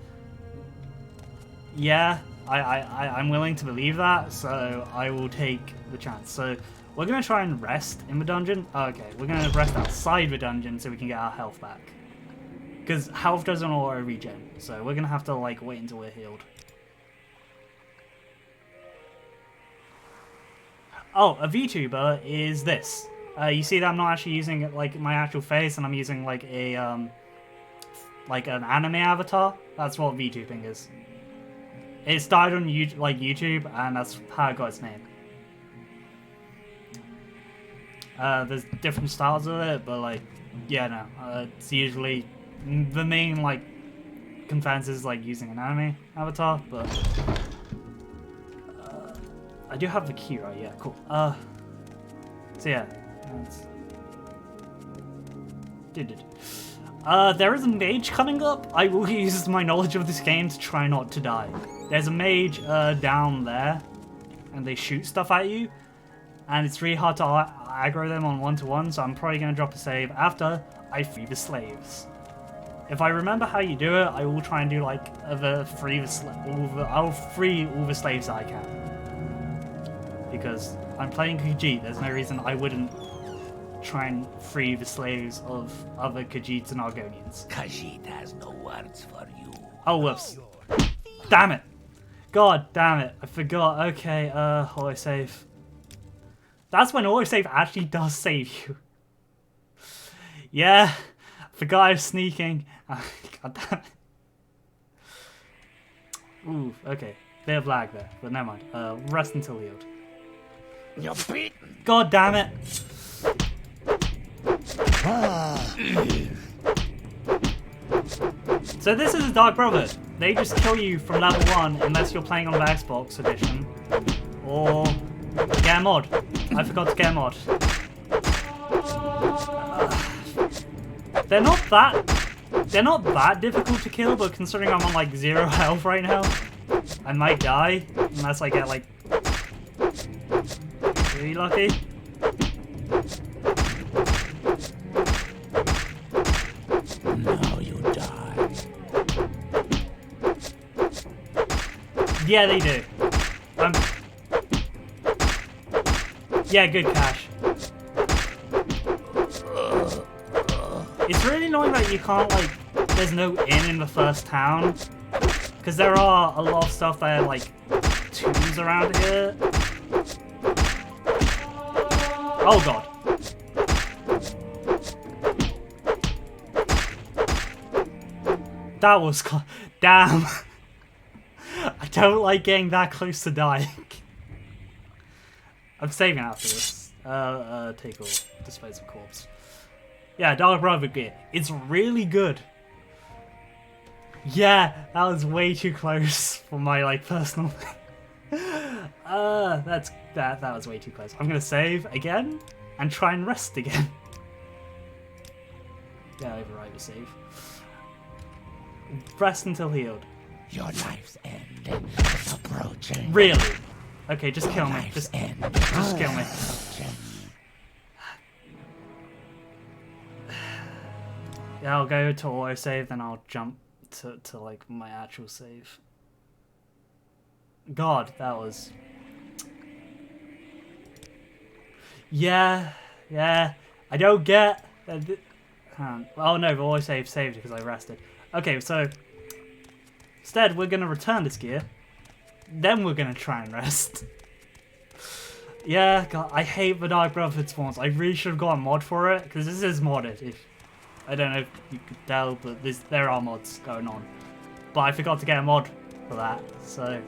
yeah, I'm willing to believe that, so I will take the chance. So we're going to try and rest in the dungeon. Okay, we're going to rest outside the dungeon so we can get our health back. Because health doesn't auto regen, so we're going to have to like wait until we're healed. Oh, a VTuber is this. You see that I'm not actually using like my actual face, and I'm using like a like an anime avatar. That's what VTubing is. It started on YouTube, and that's how it got its name. There's different styles of it, but like, yeah, no, it's usually the main like consensus is like using an anime avatar, but I do have the key, right? Yeah, cool. So yeah. There is a mage coming up. I will use my knowledge of this game to try not to die. There's a mage down there, and they shoot stuff at you, and it's really hard to aggro them on one-to-one, so I'm probably going to drop a save after I free the slaves. If I remember how you do it, I will try and do like I'll free all the slaves I can. Because I'm playing Khajiit, there's no reason I wouldn't try and free the slaves of other Khajiits and Argonians. Khajiit has no words for you. Oh, whoops. Damn it. God damn it. I forgot. Okay, autosave. That's when autosave actually does save you. Yeah, Forgot I was sneaking. God damn it. Ooh, okay. Bit of lag there, but never mind. Rest until healed. You're beaten. God damn it. So this is Dark Brotherhood. They just kill you from level 1 unless you're playing on the Xbox edition. Or get a mod. I forgot to get a mod. They're not that difficult to kill, but considering I'm on like 0 health right now, I might die unless I get like really lucky. Now you die. Yeah, they do. Yeah, good cash. It's really annoying that you can't, like, there's no inn in the first town. Because there are a lot of stuff that are, like, tombs around here. Oh, God. That was... Damn. I don't like getting that close to dying. I'm saving after this. Take all. Dispose of corpse. Yeah, Dark Brotherhood gear. It's really good. Yeah, that was way too close for my like personal thing. That was way too close. I'm gonna save again and try and rest again. Yeah, override the save. Rest until healed. Your life's end is approaching. Really? Okay, just kill me. Just kill me. Yeah, I'll go to autosave, then I'll jump to like my actual save. God, that was... Yeah. I don't get... Oh no, the autosave saved because I rested. Okay, so... Instead, we're going to return this gear. Then we're going to try and rest. Yeah, God, I hate the Dark Brotherhood spawns. I really should have got a mod for it, because this is modded. I don't know if you could tell, but there are mods going on. But I forgot to get a mod for that, so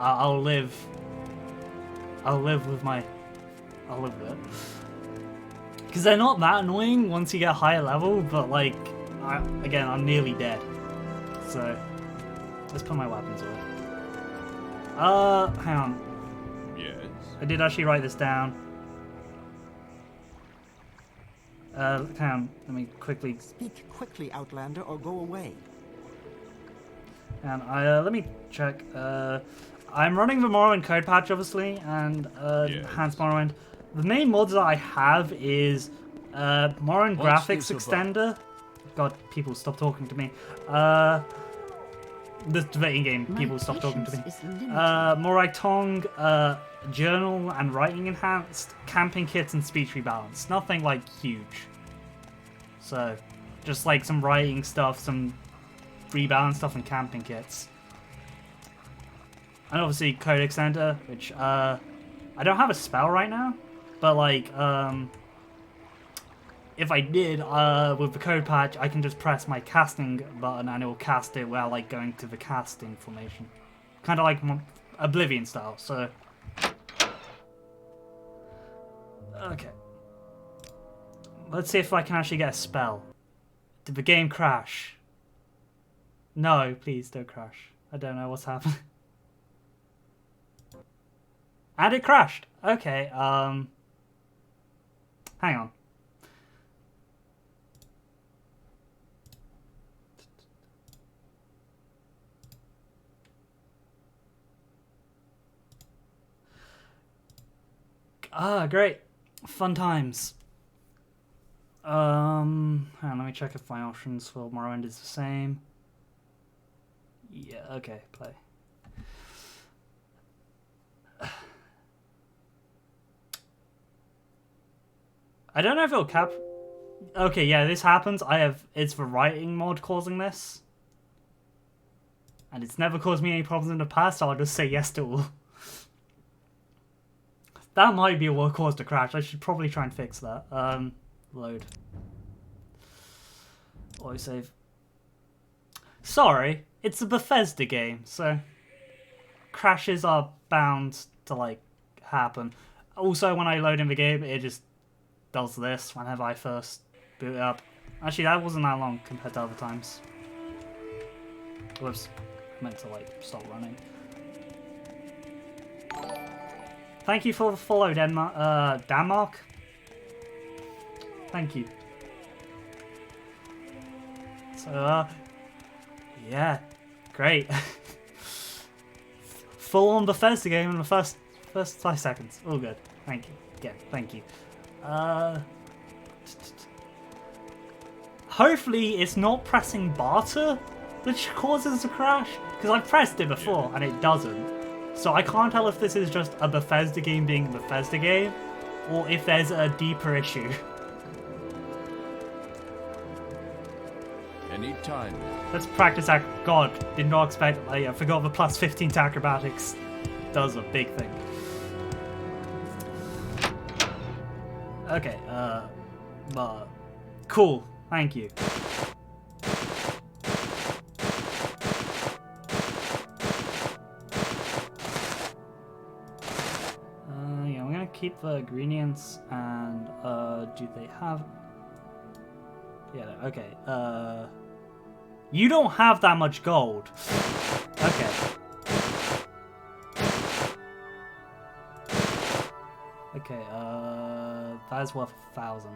I'll live with it. Because they're not that annoying once you get a higher level, but like, again, I'm nearly dead. So, let's put my weapons away. Hang on. Yes? I did actually write this down. Hang on, let me quickly... Speak quickly, Outlander, or go away. And let me check. I'm running the Morrowind code patch, obviously, and Enhanced Morrowind. The main mods that I have is Morrowind Graphics Extender. God, people stop talking to me. The in-game people stop talking to me. Morag Tong, Journal and Writing Enhanced, Camping Kits and Speech Rebalance. Nothing like huge. So, just like some writing stuff, some rebalance stuff and camping kits. And obviously Code Extender, which I don't have a spell right now, but like if I did with the code patch, I can just press my casting button and it will cast it without like going to the casting formation, kind of like Oblivion style. So okay, let's see if I can actually get a spell. Did the game crash? No, please don't crash. I don't know what's happened. And it crashed. Okay, hang on. Ah, great. Fun times. Hang on, let me check if my options for Morrowind is the same. Yeah, okay, play. I don't know if it'll cap... Okay, yeah, this happens. It's the writing mod causing this. And it's never caused me any problems in the past, so I'll just say yes to all. That might be what caused the crash. I should probably try and fix that. Load. save. Sorry, it's a Bethesda game, so crashes are bound to like happen. Also, when I load in the game, it just does this whenever I first boot it up. Actually, that wasn't that long compared to other times. Whoops, I meant to like stop running. Thank you for the follow, Denmark. Thank you. So, yeah, great. Full on Bethesda game in the first 5 seconds. All good. Thank you. Again, thank you. Hopefully it's not pressing barter that causes the crash, because I've pressed it before and it doesn't. So I can't tell if this is just a Bethesda game being a Bethesda game, or if there's a deeper issue. Anytime. Let's practice God, did not expect. I forgot the plus 15 to acrobatics does a big thing. Okay, but cool. Thank you. Yeah, I'm gonna keep the ingredients and do they have? Yeah. Okay. You don't have that much gold. Okay. Okay, that is worth 1,000.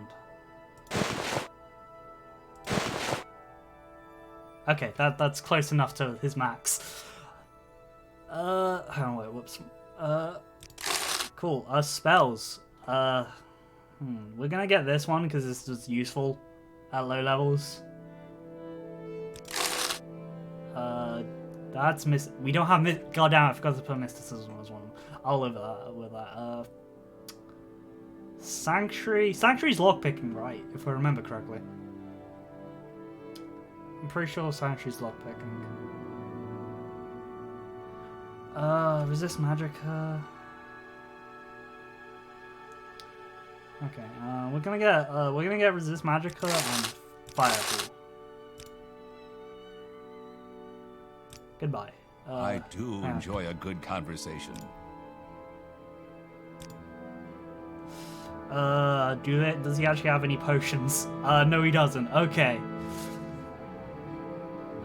Okay, that's close enough to his max. Hang on, wait, whoops. Cool, spells. We're gonna get this one because this is useful at low levels. That's we don't have God damn, I forgot to put mysticism as one. I'll live with that. Sanctuary's lockpicking, right? If I remember correctly. I'm pretty sure Sanctuary's lockpicking. Resist magic. Okay. We're gonna get resist magicka and firepool. Goodbye. I do enjoy a good conversation. Does he actually have any potions? No, he doesn't. Okay.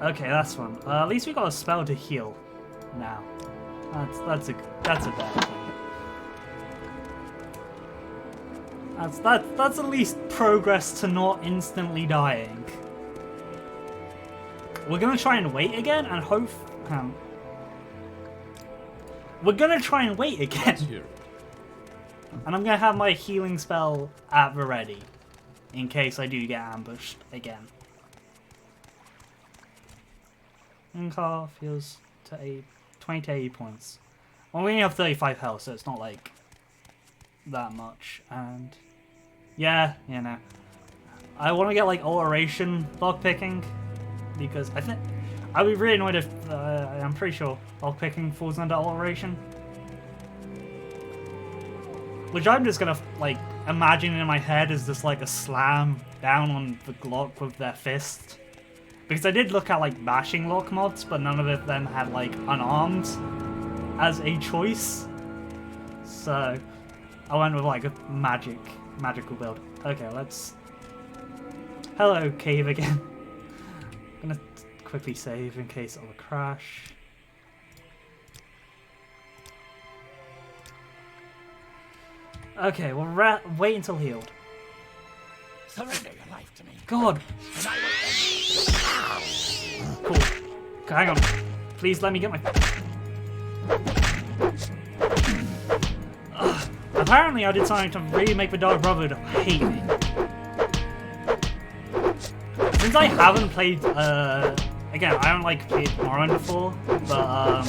Okay, that's fun. At least we got a spell to heal now. That's a bad thing. That's at least progress to not instantly dying. We're gonna try and wait again and hope. We're gonna try and wait again. And I'm gonna have my healing spell at the ready in case I do get ambushed again. Akar feels to 20 to 80 points. Well, we only have 35 health, so it's not like that much. And yeah, you know, I want to get like alteration lockpicking because I think I'd be really annoyed if I'm pretty sure lockpicking falls under alteration. Which I'm just gonna like imagine in my head as just like a slam down on the Glock with their fist. Because I did look at like bashing lock mods, but none of them had like unarmed as a choice. So I went with like a magical build. Okay, let's. Hello, cave again. I'm gonna quickly save in case of a crash. Okay, we'll wait until healed. Surrender your life to me. God. And I will... Cool. Okay, hang on. Please let me get my... Apparently I did something to really make the Dark Brotherhood hate me. Since I haven't played, again, I haven't like played Morrowind before, but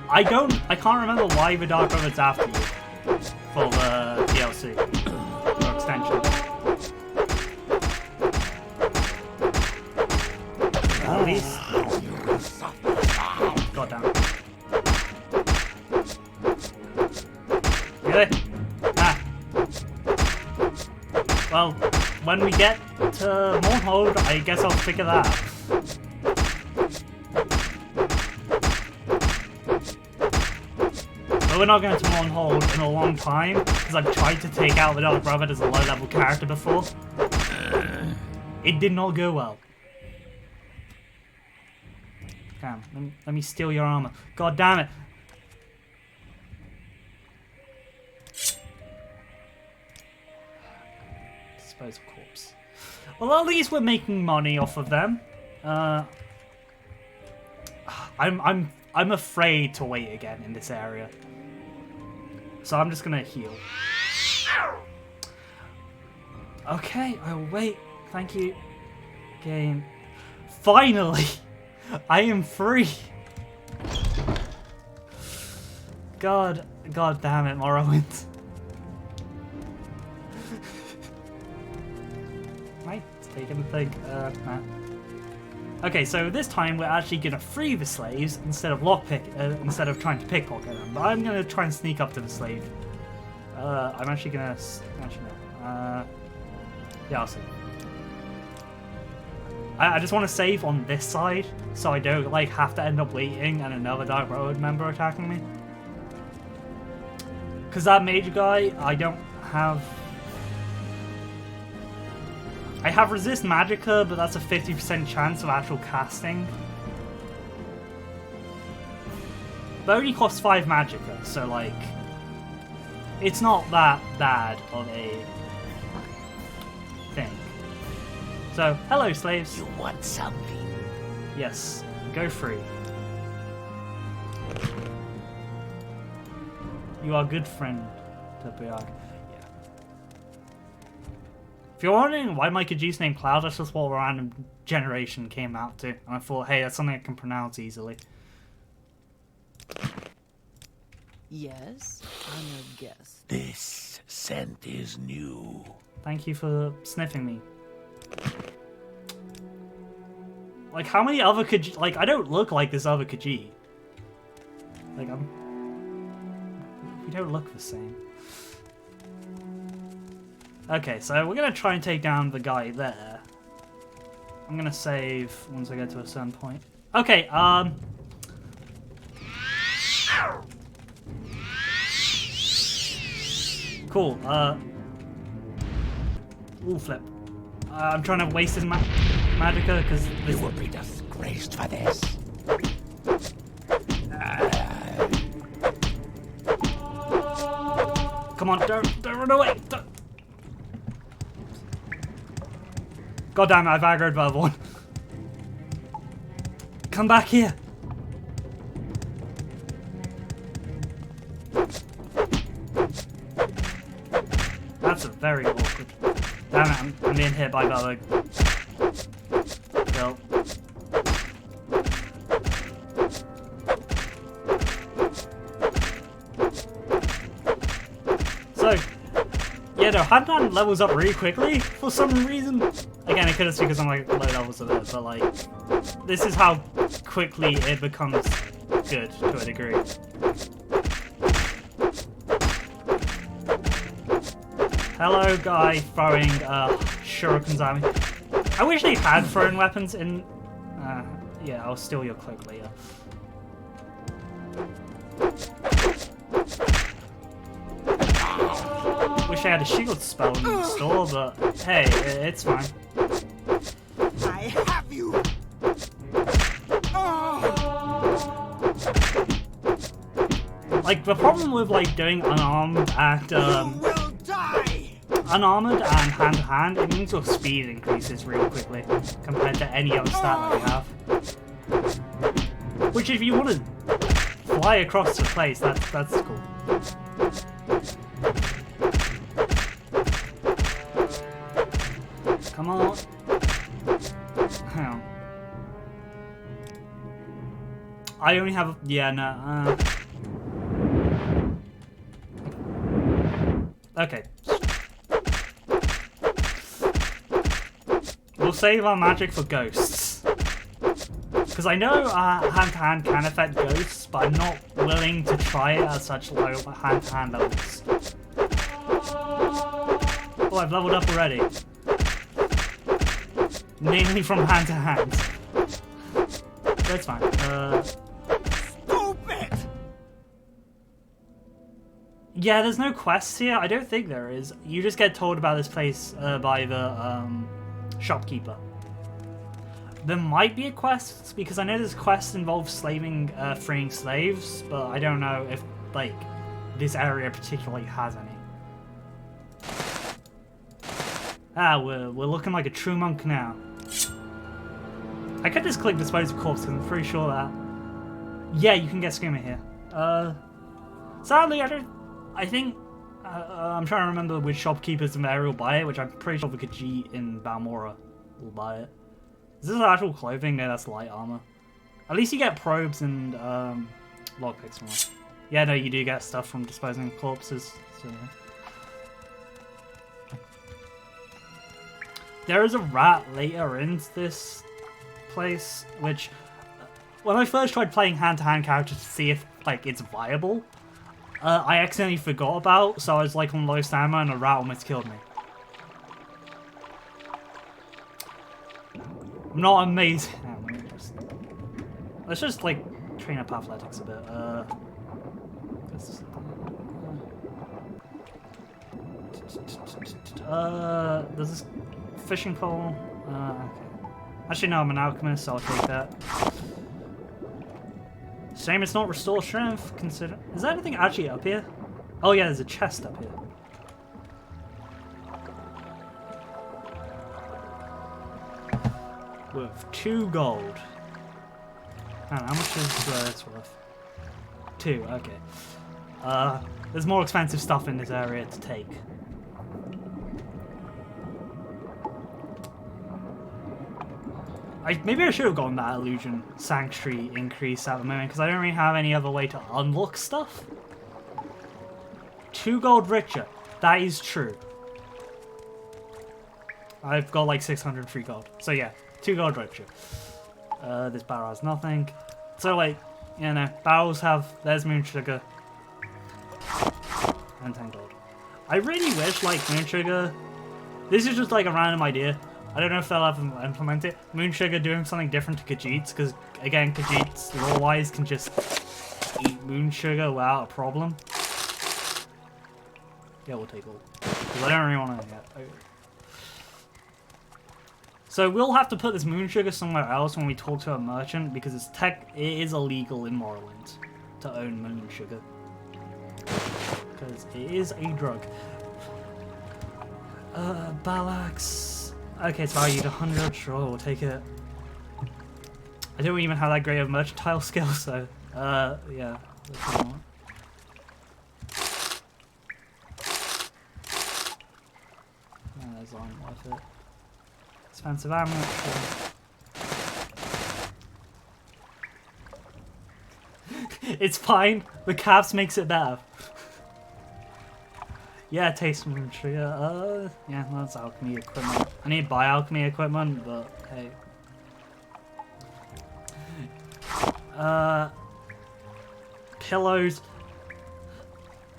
I can't remember why the Dark Brotherhood's after you for the DLC or extension. At least. God damn it. Really? Ah. Well, when we get to Mournhold, I guess I'll figure that out. But we're not going to Mournhold in a long time, because I've tried to take out the Dark Brother as a low-level character before. It did not go well. Damn, let me steal your armor. God damn it. Disposal corpse. Well, at least we're making money off of them. I'm afraid to wait again in this area. So I'm just gonna heal. Okay, I'll wait. Thank you. Game. Finally! I am free! God damn it, Morrowind. Am I taking the thing? Nah. Okay, so this time we're actually gonna free the slaves instead of instead of trying to pickpocket them. But I'm gonna try and sneak up to the slave. I'm actually gonna. Actually, no. Yeah, I'll see. I just want to save on this side, so I don't like have to end up waiting and another Dark Brotherhood member attacking me. Because that mage guy, I don't have. I have resist magicka, but that's a 50% chance of actual casting. But it only costs 5 magicka, so like, it's not that bad of a thing. So, hello slaves. You want something? Yes, go free. You are a good friend to Morag. Yeah. If you're wondering why my Khajiit's name Cloud, that's just what random generation came out to. And I thought, hey, that's something I can pronounce easily. Yes, I'm a guest. This scent is new. Thank you for sniffing me. Like, how many other Khajiit... Like, I don't look like this other Khajiit. Like, we don't look the same. Okay, so we're gonna try and take down the guy there. I'm gonna save once I get to a certain point. Okay, cool, ooh, flip. I'm trying to waste his magicka, because You will be disgraced for this. Come on, don't run away! Don't. God damn it, I've aggroed the other one. Come back here! That's a very awkward. Damn it, I'm being hit by the other. Kill. So, yeah, no, hand-to-hand levels up really quickly for some reason. Again, it could have been because I'm like low levels of it, but like, this is how quickly it becomes good to a degree. Hello, guy throwing shurikens at me. I wish they had thrown weapons in. Yeah, I'll steal your cloak later. Wish I had a shield spell in the store, but hey, it's fine. I have you. Like, the problem with like doing unarmed and will die. unarmored and hand-to-hand, it means your speed increases real quickly compared to any other stat that you have. Which, if you want to fly across the place, that's cool. Come on. Hang on. I only have... Yeah, no. Okay. We'll save our magic for ghosts. Because I know hand-to-hand can affect ghosts, but I'm not willing to try it at such low hand-to-hand levels. Oh, I've leveled up already. mainly from hand to hand. That's fine. Stupid! Yeah, there's no quests here. I don't think there is. You just get told about this place by the shopkeeper. There might be a quest, because I know this quest involves freeing slaves, but I don't know if, like, this area particularly has any. Ah, we're looking like a true monk now. I could just click dispose of corpse, because I'm pretty sure that... Yeah, you can get Skooma here. Sadly, I think... I'm trying to remember which shopkeepers in the area will buy it, which I'm pretty sure the Khajiit in Balmora will buy it. Is this actual clothing? No, that's light armor. At least you get probes and lockpicks from it. Yeah, no, you do get stuff from disposing of corpses. So. There is a rat later in this place, which when I first tried playing hand-to-hand characters to see if like it's viable, I accidentally forgot about. So I was like on low stamina and a rat almost killed me. I'm not amazing. Let's just like train up athletics a bit. There's this fishing pole. Okay. Actually, no, I'm an alchemist, so I'll take that. Shame it's not restore strength. Consider. Is there anything actually up here? Oh yeah, there's a chest up here. Worth 2 gold. I don't know, how much is this worth? 2, okay. There's more expensive stuff in this area to take. Maybe I should have gotten that illusion sanctuary increase at the moment, because I don't really have any other way to unlock stuff. 2 gold richer. That is true. I've got like 603 gold. So yeah. 2 gold richer. This barrel has nothing. So like, you know, barrels have, there's moon sugar. And 10 gold. I really wish like moon sugar, this is just like a random idea. I don't know if they'll ever implement it. Moon sugar doing something different to Khajiits, because again, Khajiits lore-wise can just eat moon sugar without a problem. Yeah, we'll take all. Because I don't really want to get. Okay. So we'll have to put this moon sugar somewhere else when we talk to a merchant, because it is illegal in Morrowind to own moon sugar. Because it is a drug. Balax. Okay, it's valued 100. Sure, we'll take it. I don't even have that great of mercantile skill, so yeah. Those aren't worth it. Expensive ammo. It's fine. The caps makes it better. Yeah, taste moon sugar. Yeah, that's alchemy equipment. I need to buy alchemy equipment, but hey. Pillows.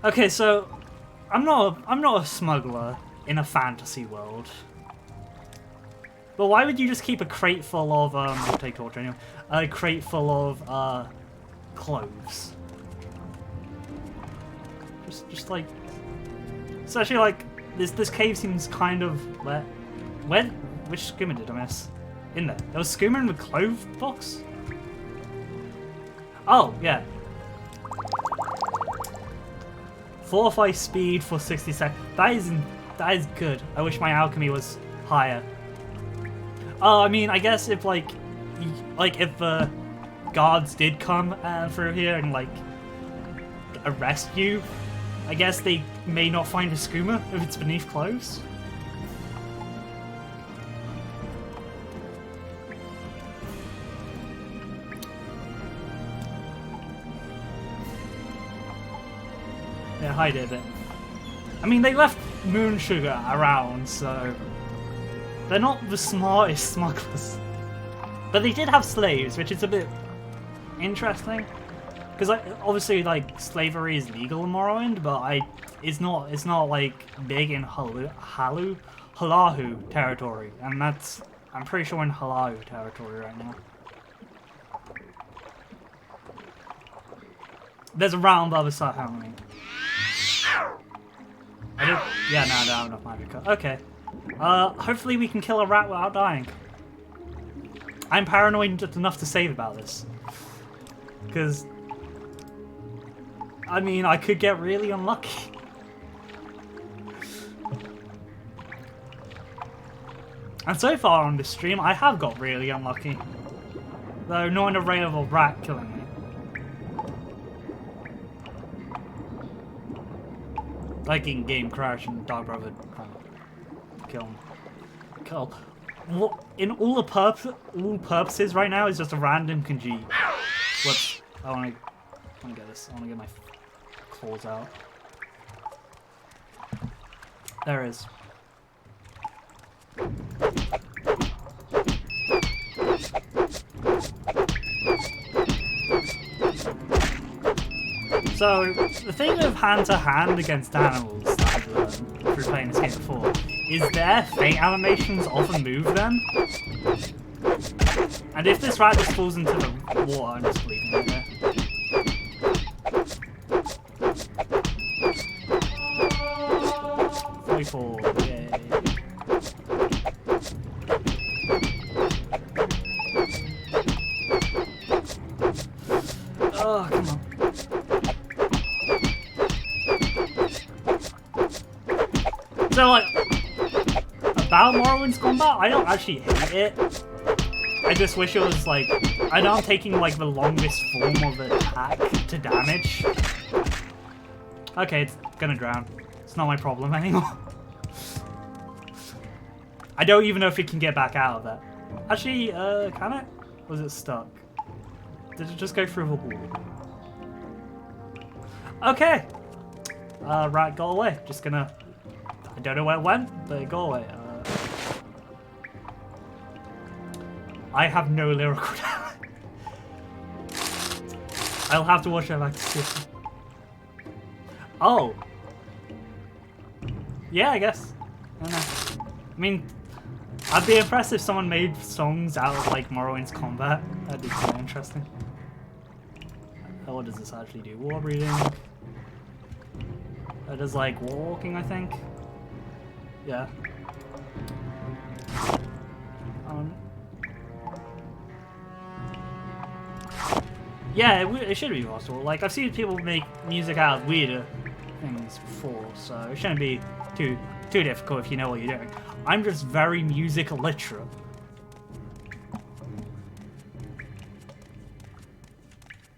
Okay, so I'm not a smuggler in a fantasy world. But why would you just keep a crate full of we'll take torch anyway. A crate full of clothes? Just like, especially like this cave seems kind of where which skooma did I miss? In there. There was skooma in the clove box? Oh, yeah. Fortify speed for 60 seconds. That is good. I wish my alchemy was higher. Oh, I mean, I guess if like if the guards did come through here and like arrest you, I guess they may not find a skooma if it's beneath clothes. Yeah, hide it a bit. I mean, they left moon sugar around, so they're not the smartest smugglers. But they did have slaves, which is a bit interesting. Because obviously, like, slavery is legal in Morrowind, but it's not like big in Halahu territory, and that's I'm pretty sure we're in Hello territory right now. There's a rat on the other side, how many? Yeah, no, I don't have enough magic. Okay. Hopefully we can kill a rat without dying. I'm paranoid enough to save about this. Because, I mean, I could get really unlucky. And so far on this stream, I have got really unlucky. Though not in a rate of a rat killing me. Like in Game Crash and Dark Brother kill. What in all purposes right now is just a random Kanji. Whoops. I wanna get this. I wanna get my claws out. There it is. So, the thing of hand-to-hand against animals that I've learned through playing this game before is their fate animations often move them. And if this rat just falls into the water, I'm just leaving it there. 44, yay. Oh, come on. So, like, about Morrowind's combat, I don't actually hate it. I just wish it was, like, I know I'm taking, like, the longest form of attack to damage. Okay, it's gonna drown. It's not my problem anymore. I don't even know if it can get back out of that. Actually, can it? Was it stuck? Did it just go through the wall? Okay! Rat got away. Just gonna... I don't know where it went, but it got away. I have no lyrical talent. I'll have to watch that back to see. Oh! Yeah, I guess. I don't know. I mean, I'd be impressed if someone made songs out of, like, Morrowind's combat. That'd be kind of interesting. What does this actually do? War breathing. It does, like, wall walking, I think. Yeah. Yeah, it should be possible. Like, I've seen people make music out of weirder things before, so it shouldn't be too difficult if you know what you're doing. I'm just very music illiterate.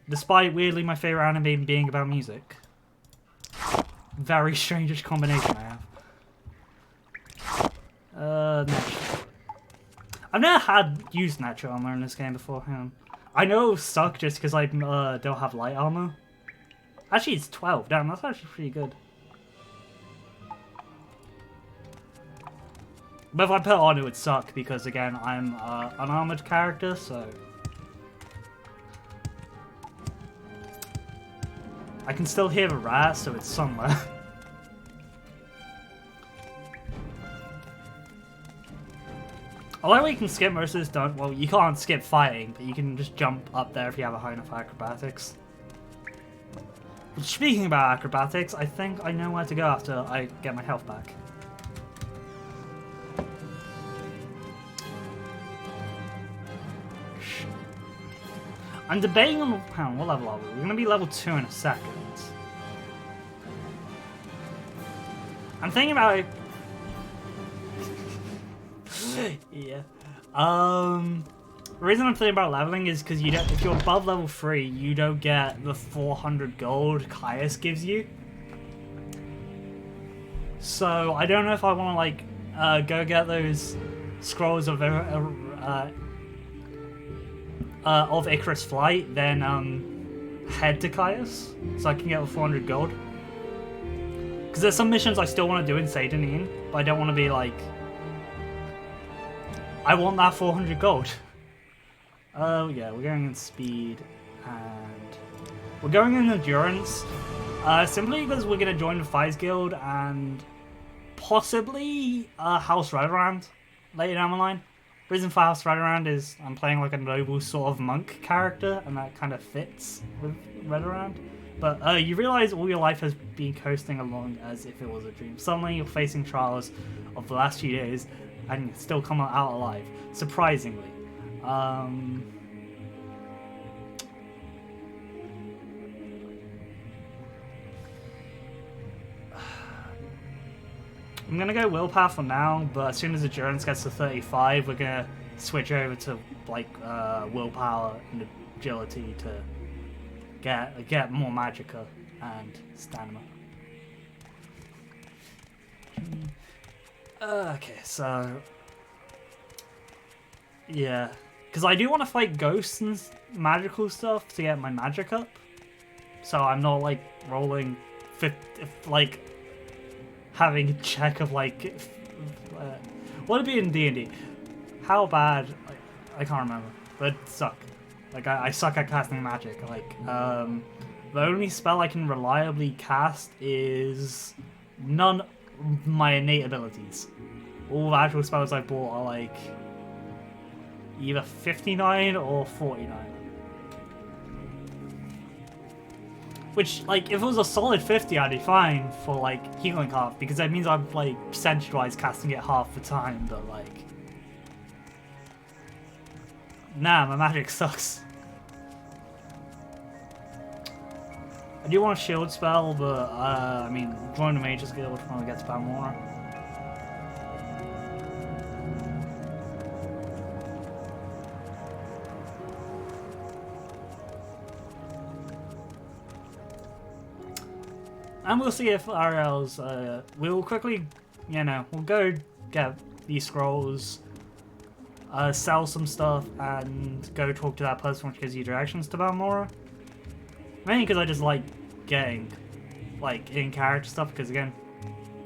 Despite, weirdly, my favorite anime being about music. Very strangest combination I have. Natural. I've never used natural armor in this game before. Hang on. I know it'll suck just because I don't have light armor. Actually, it's 12. Damn, that's actually pretty good. But if I put it on, it would suck because, again, I'm an armored character, so... I can still hear the rat, so it's somewhere. I like how you can skip most of this done. Well, you can't skip fighting, but you can just jump up there if you have a high enough acrobatics. But speaking about acrobatics, I think I know where to go after I get my health back. I'm debating on what level are we? We're going to be level 2 in a second. I'm thinking about it. Yeah. The reason I'm thinking about leveling is because you don't. If you're above level 3, you don't get the 400 gold Caius gives you. So I don't know if I want to like go get those scrolls of Icarus Flight, then head to Caius, so I can get the 400 gold. Because there's some missions I still want to do in Seydonin, but I don't want to be like... I want that 400 gold. Oh yeah, we're going in speed, and we're going in endurance, simply because we're going to join the Fires Guild and possibly House Reverand later down the line. Reason for House Redaround is I'm playing like a noble sort of monk character, and that kind of fits with Redaround. But you realize all your life has been coasting along as if it was a dream. Suddenly you're facing trials of the last few days, and you still come out alive, surprisingly. I'm gonna go willpower for now, but as soon as endurance gets to 35, we're gonna switch over to like willpower and agility to get more magicka and stamina. Okay, so yeah, because I do want to fight ghosts and magical stuff to get my magic up, so I'm not like rolling like having a check of like what would it be in D&D? How bad? I can't remember, but it suck. Like I suck at casting magic. Like the only spell I can reliably cast is none of my innate abilities. All the actual spells I bought are like either 59 or 49. Which, like, if it was a solid 50, I'd be fine for, like, healing half, because that means I'm, like, percentage-wise casting it half the time, but, like... Nah, my magic sucks. I do want a shield spell, but, I mean, join the Mage's Guild when we get to Balmora. And we'll see if RL's, we'll quickly, you know, we'll go get these scrolls, sell some stuff, and go talk to that person which gives you directions to Balmora. Mainly because I just like getting, like, in-character stuff, because again,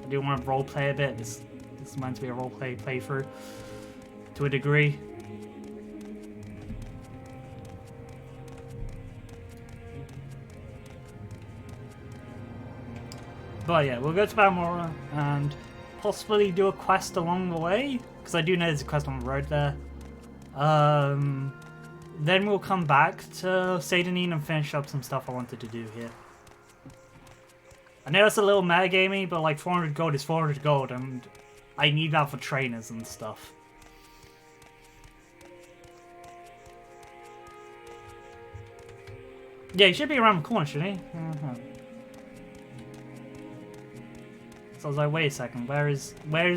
I do want to roleplay a bit. This is meant to be a roleplay playthrough, to a degree. But yeah, we'll go to Balmora and possibly do a quest along the way, because I do know there's a quest on the road there. Then we'll come back to Seydanine and finish up some stuff I wanted to do here. I know that's a little metagamey, but like 400 gold is 400 gold, and I need that for trainers and stuff. Yeah, he should be around the corner, shouldn't he? So I was like, wait a second, where is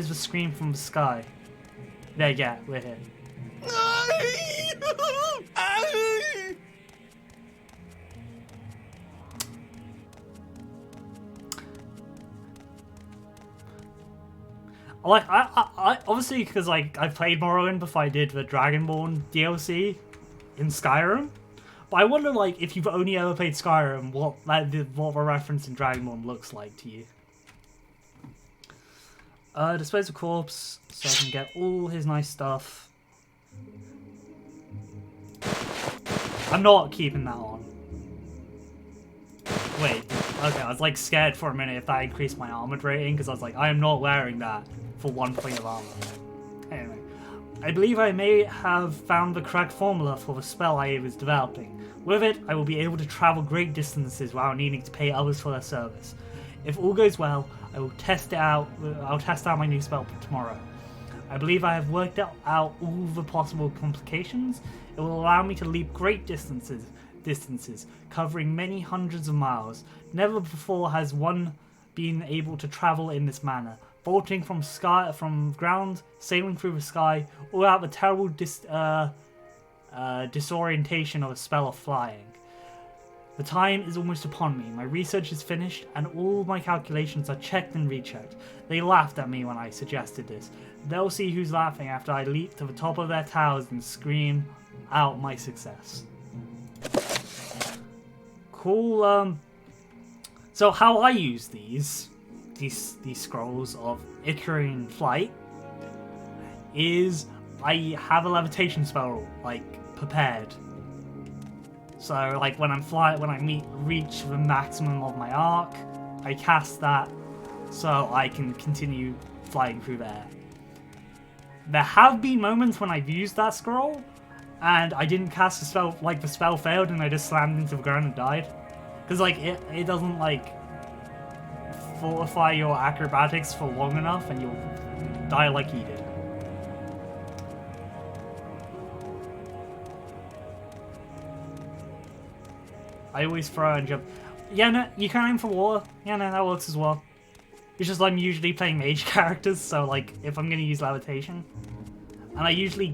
the scream from the sky? There, yeah, we're here. Like, I obviously, because like I played Morrowind before I did the Dragonborn DLC in Skyrim, but I wonder like if you've only ever played Skyrim, what the reference in Dragonborn looks like to you. Dispose of corpse so I can get all his nice stuff. I'm not keeping that on. Wait, okay, I was like scared for a minute if that increased my armored rating, because I was like, I am not wearing that for 1 point of armor. Anyway, I believe I may have found the correct formula for the spell I was developing. With it, I will be able to travel great distances without needing to pay others for their service. If all goes well, I will test it out. I'll test out my new spell tomorrow. I believe I have worked out all the possible complications. It will allow me to leap great distances, covering many hundreds of miles. Never before has one been able to travel in this manner, vaulting from ground, sailing through the sky, all without the terrible disorientation of a spell of flying. The time is almost upon me. My research is finished, and all my calculations are checked and rechecked. They laughed at me when I suggested this. They'll see who's laughing after I leap to the top of their towers and scream out my success. Cool. So how I use these scrolls of Icarean flight is I have a levitation spell like prepared. So, like, when I reach the maximum of my arc, I cast that so I can continue flying through the air. there have been moments when I've used that scroll, and I didn't cast the spell, like the spell failed, and I just slammed into the ground and died. Because like it doesn't like fortify your acrobatics for long enough, and you'll die like he did. I always throw and jump. Yeah, no, you can aim for water. Yeah, no, that works as well. It's just I'm usually playing mage characters, so like if I'm gonna use levitation, and I usually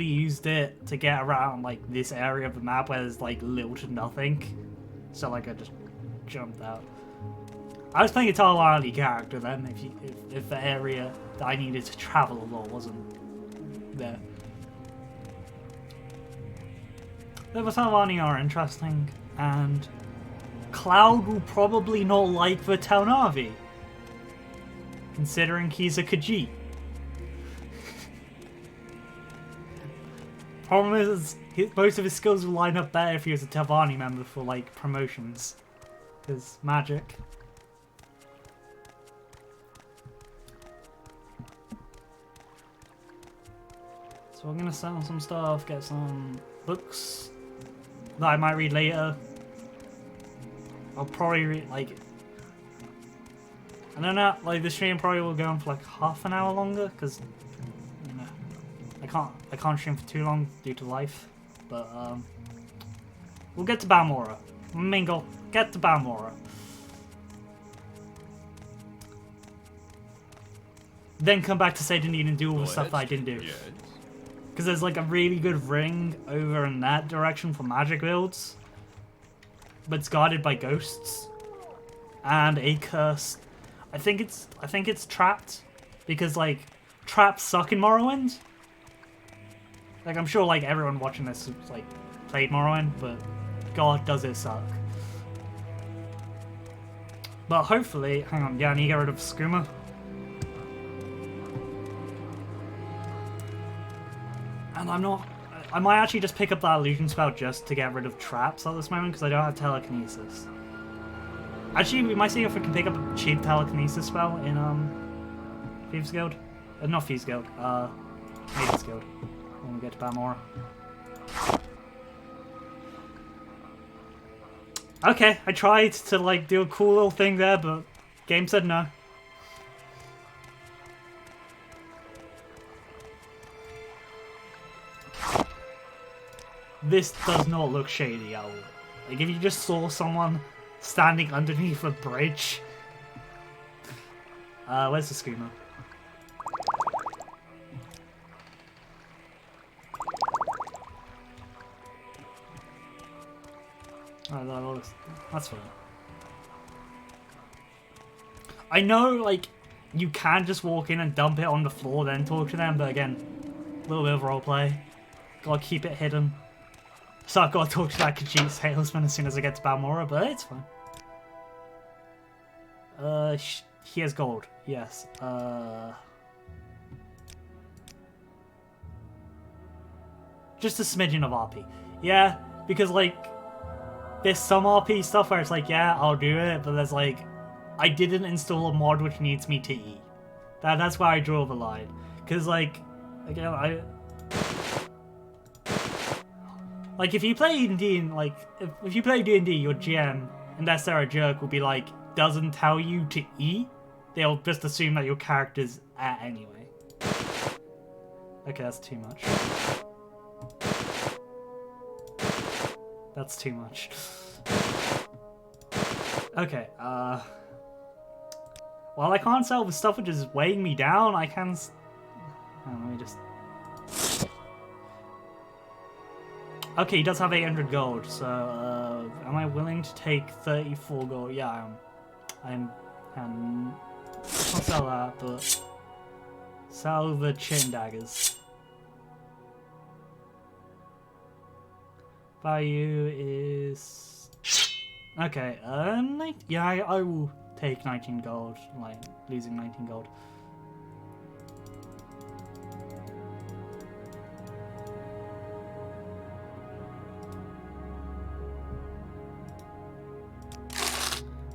used it to get around like this area of the map where there's like little to nothing, so like I just jumped out. I was playing a Talwani character then. If the area that I needed to travel a lot wasn't there. The Talwani are interesting, and Cloud will probably not like the Telnavi, considering he's a Khajiit. Problem is, most of his skills will line up better if he was a Telvanni member for like promotions, because magic. So I'm gonna sell some stuff, get some books that I might read later. I'll probably read, like, I don't know, like the stream probably will go on for like half an hour longer, because, you know, I can't stream for too long due to life, but we'll get to Balmora. Mingle, get to Balmora. Then come back to Seyda and do all the stuff that I didn't do. Because there's like a really good ring over in that direction for magic builds, but it's guarded by ghosts and a curse. I think it's trapped, because like traps suck in Morrowind. Like I'm sure like everyone watching this like played Morrowind, but God does it suck. But hopefully, hang on, yeah, I need to get rid of Skooma. And I might actually just pick up that illusion spell just to get rid of traps at this moment, because I don't have telekinesis. Actually, we might see if we can pick up a cheap telekinesis spell in Thieves Guild. Not Thieves Guild, Maidens Guild, when we get to Balmora. Okay, I tried to like do a cool little thing there, but game said no. This does not look shady at all. Like if you just saw someone standing underneath a bridge. Where's the Skooma? Oh, that's fine. I know, like, you can just walk in and dump it on the floor, then talk to them, but again, a little bit of roleplay. Gotta keep it hidden. So I've got to talk to that Khajiit salesman as soon as I get to Balmora, but it's fine. He has gold, yes. Just a smidgen of RP. Yeah, because, like, there's some RP stuff where it's like, yeah, I'll do it, but there's, like, I didn't install a mod which needs me to eat. That's why I draw the line. Because, like, again, like, if you play D&D, like, if you play D&D, your GM, unless they're a jerk, will be like, doesn't tell you to eat. They'll just assume that your character's at anyway. Okay, that's too much. That's too much. Okay, while I can't sell the stuff which is weighing me down, I can... Oh, let me just... Okay, he does have 800 gold, so, am I willing to take 34 gold? Yeah, I am. I'll sell that, but... Sell the chain daggers. Value is... Okay, yeah, I will take 19 gold, like, losing 19 gold.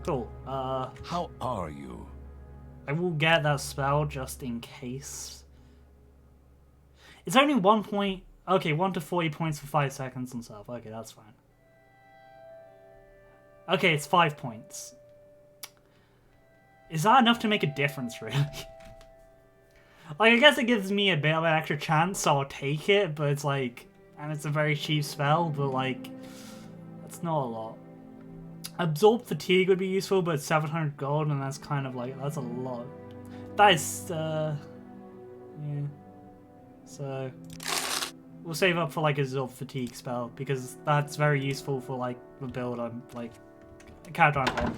Cool. How are you? I will get that spell just in case. It's only 1 point. Okay, 1 to 40 points for 5 seconds and stuff. Okay, that's fine. Okay, it's 5 points. Is that enough to make a difference, really? Like, I guess it gives me a bit of an extra chance, so I'll take it, but it's like... And it's a very cheap spell, but like... That's not a lot. Absorb Fatigue would be useful, but 700 gold, and that's kind of like... That's a lot. That is, yeah. So... We'll save up for like a Absorb Fatigue spell, because that's very useful for like the build I'm like... A character I'm playing.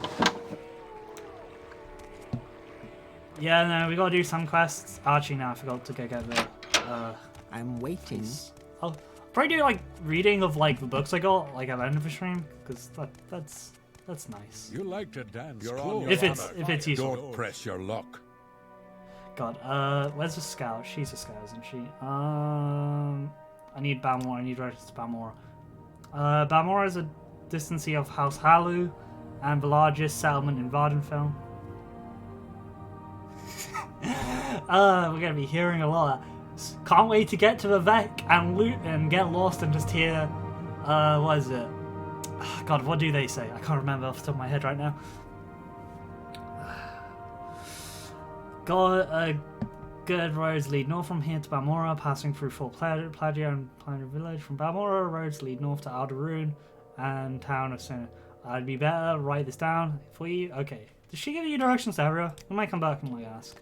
Yeah, no, we gotta do some quests. Actually, no, I forgot to go get the... I'm waiting. I'll probably do like reading of like the books I got, like at the end of the stream, because that's nice. You like to dance. If it's useful. Don't press your luck. God, where's the scout? She's a scout, isn't she? I need Balmor. I need register Balmor. Balmor is a distance of House Halu, and the largest settlement in Vardenfell. We're gonna be hearing a lot. Can't wait to get to the Vec and loot and get lost and just hear. What is it? God, what do they say? I can't remember off the top of my head right now. Good roads lead north from here to Balmora, passing through Fort Plagia and Plagia Village. From Balmora, roads lead north to Alderune and town of Sin. I'd be better write this down for you. Okay. Does she give you directions to area? I might come back and like ask.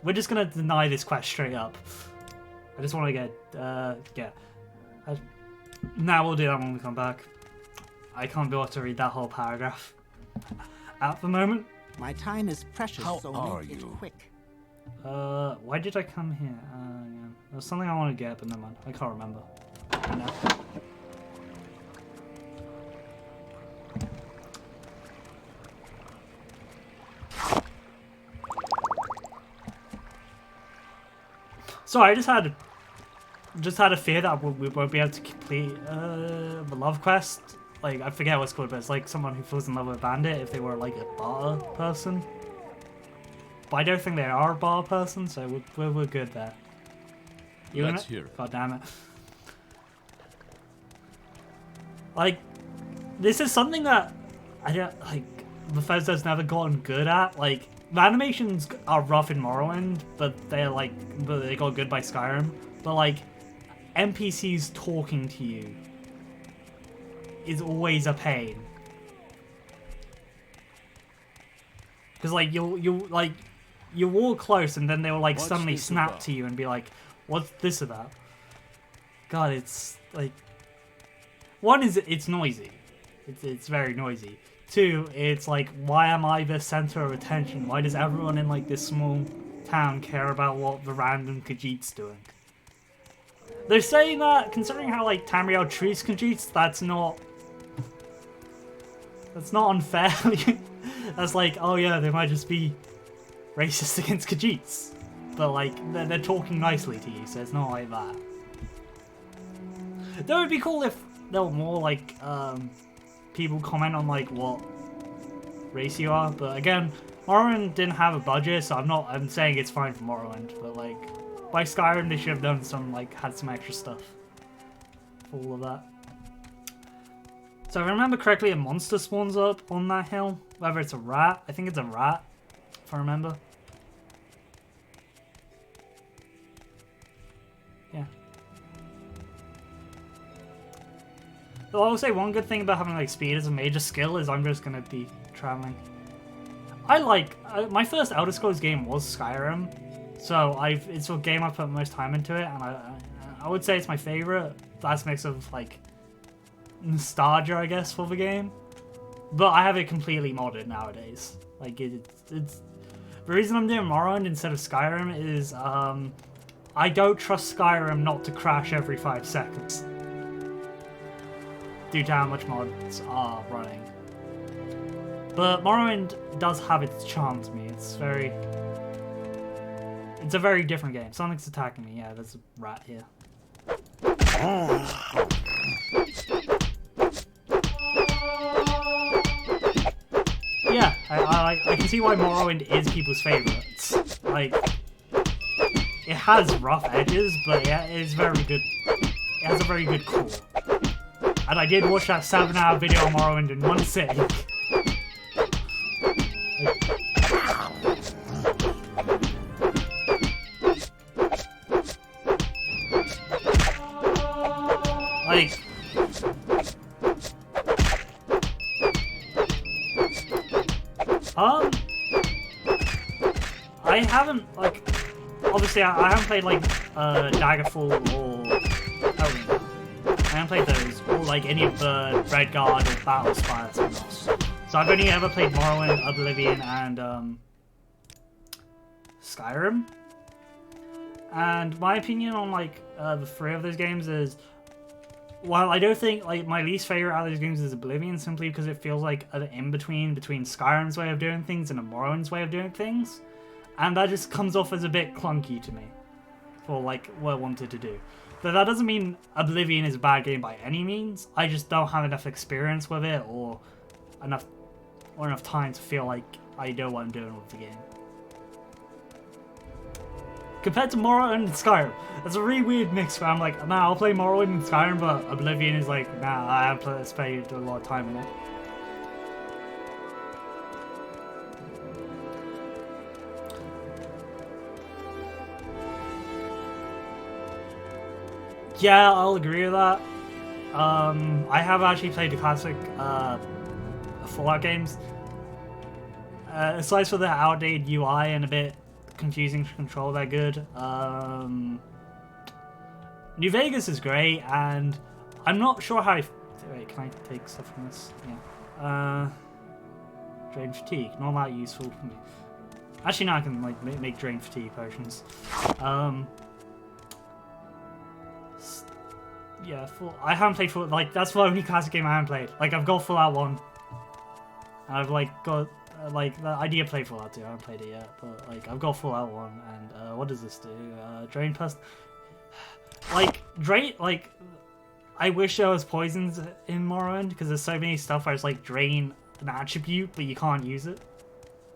We're just gonna deny this quest straight up. I just want to get, yeah. Now we'll do that when we come back. I can't be able to read that whole paragraph at the moment. My time is precious, so make it quick. Why did I come here? Yeah. There's something I want to get, but never mind. I can't remember. No. Sorry, I just had a fear that we won't be able to complete the love quest. Like, I forget what it's called, but it's like someone who falls in love with a bandit if they were like a bar person. But I don't think they are a bar person, so we're good there. Let's hear it. God damn it. Like, this is something that I don't like. Bethesda's never gotten good at. Like, the animations are rough in Morrowind, but they got good by Skyrim. But like, NPCs talking to you is always a pain. Because like you walk close and then they will like suddenly snap to you and be like, "What's this about?" God, it's like, one is it's noisy. It's very noisy. Two, it's like, why am I the center of attention? Why does everyone in like this small town care about what the random Khajiit's doing? They're saying that, considering how like Tamriel treats Khajiits, that's not unfair. That's like, oh yeah, they might just be racist against Khajiits, but like they're talking nicely to you, so it's not like that. That would be cool if there were more like people comment on like what race you are, but again, Morrowind didn't have a budget, so I'm saying it's fine for Morrowind, but like by Skyrim they should have done some like had some extra stuff for all of that. So if I remember correctly, a monster spawns up on that hill, whether it's a rat. I think it's a rat, if I remember. Yeah. Well, I will say one good thing about having like speed as a major skill is I'm just gonna be traveling. I like my first Elder Scrolls game was Skyrim, so it's a game I put most time into it, and I would say it's my favorite. That's a mix of like nostalgia, I guess, for the game, but I have it completely modded nowadays. Like it's the reason I'm doing Morrowind instead of Skyrim is I don't trust Skyrim not to crash every 5 seconds due to how much mods are running. But Morrowind does have its charm to me. It's a very different game. Something's attacking me. Yeah, there's a rat here. Yeah, I can see why Morrowind is people's favorites. Like, it has rough edges, but yeah, it's very good. It has a very good core. And I did watch that 7-hour video on Morrowind in one sitting. Like, I haven't, like, obviously I haven't played, like, Daggerfall or Aerelorn. I haven't played those, or, like, any of the Redguard or Battlespire spin-offs. So I've only ever played Morrowind, Oblivion, and, Skyrim. And my opinion on, like, the 3 of those games is, while I don't think, like, my least favorite out of those games is Oblivion, simply because it feels like an in-between between Skyrim's way of doing things and a Morrowind's way of doing things. And that just comes off as a bit clunky to me for, like, what I wanted to do. But that doesn't mean Oblivion is a bad game by any means. I just don't have enough experience with it or enough time to feel like I know what I'm doing with the game. Compared to Morrowind and Skyrim, it's a really weird mix where I'm like, nah, I'll play Morrowind and Skyrim, but Oblivion is like, nah, I haven't spent a lot of time in it. Yeah, I'll agree with that. I have actually played the classic Fallout games. Aside from the outdated UI and a bit confusing to control, they're good. New Vegas is great, and I'm not sure how wait, can I take stuff from this? Yeah. Drain fatigue, not that useful for me. Actually, now I can like make drain fatigue potions. Yeah, I haven't played Fallout, like, that's the only classic game I haven't played. Like, I've got Fallout 1. And I've, like, got, like, the idea to play Fallout 2. I haven't played it yet, but, like, I've got Fallout 1, and, what does this do? Drain plus... Like, drain, like, I wish there was poisons in Morrowind, because there's so many stuff where it's, like, drain an attribute, but you can't use it.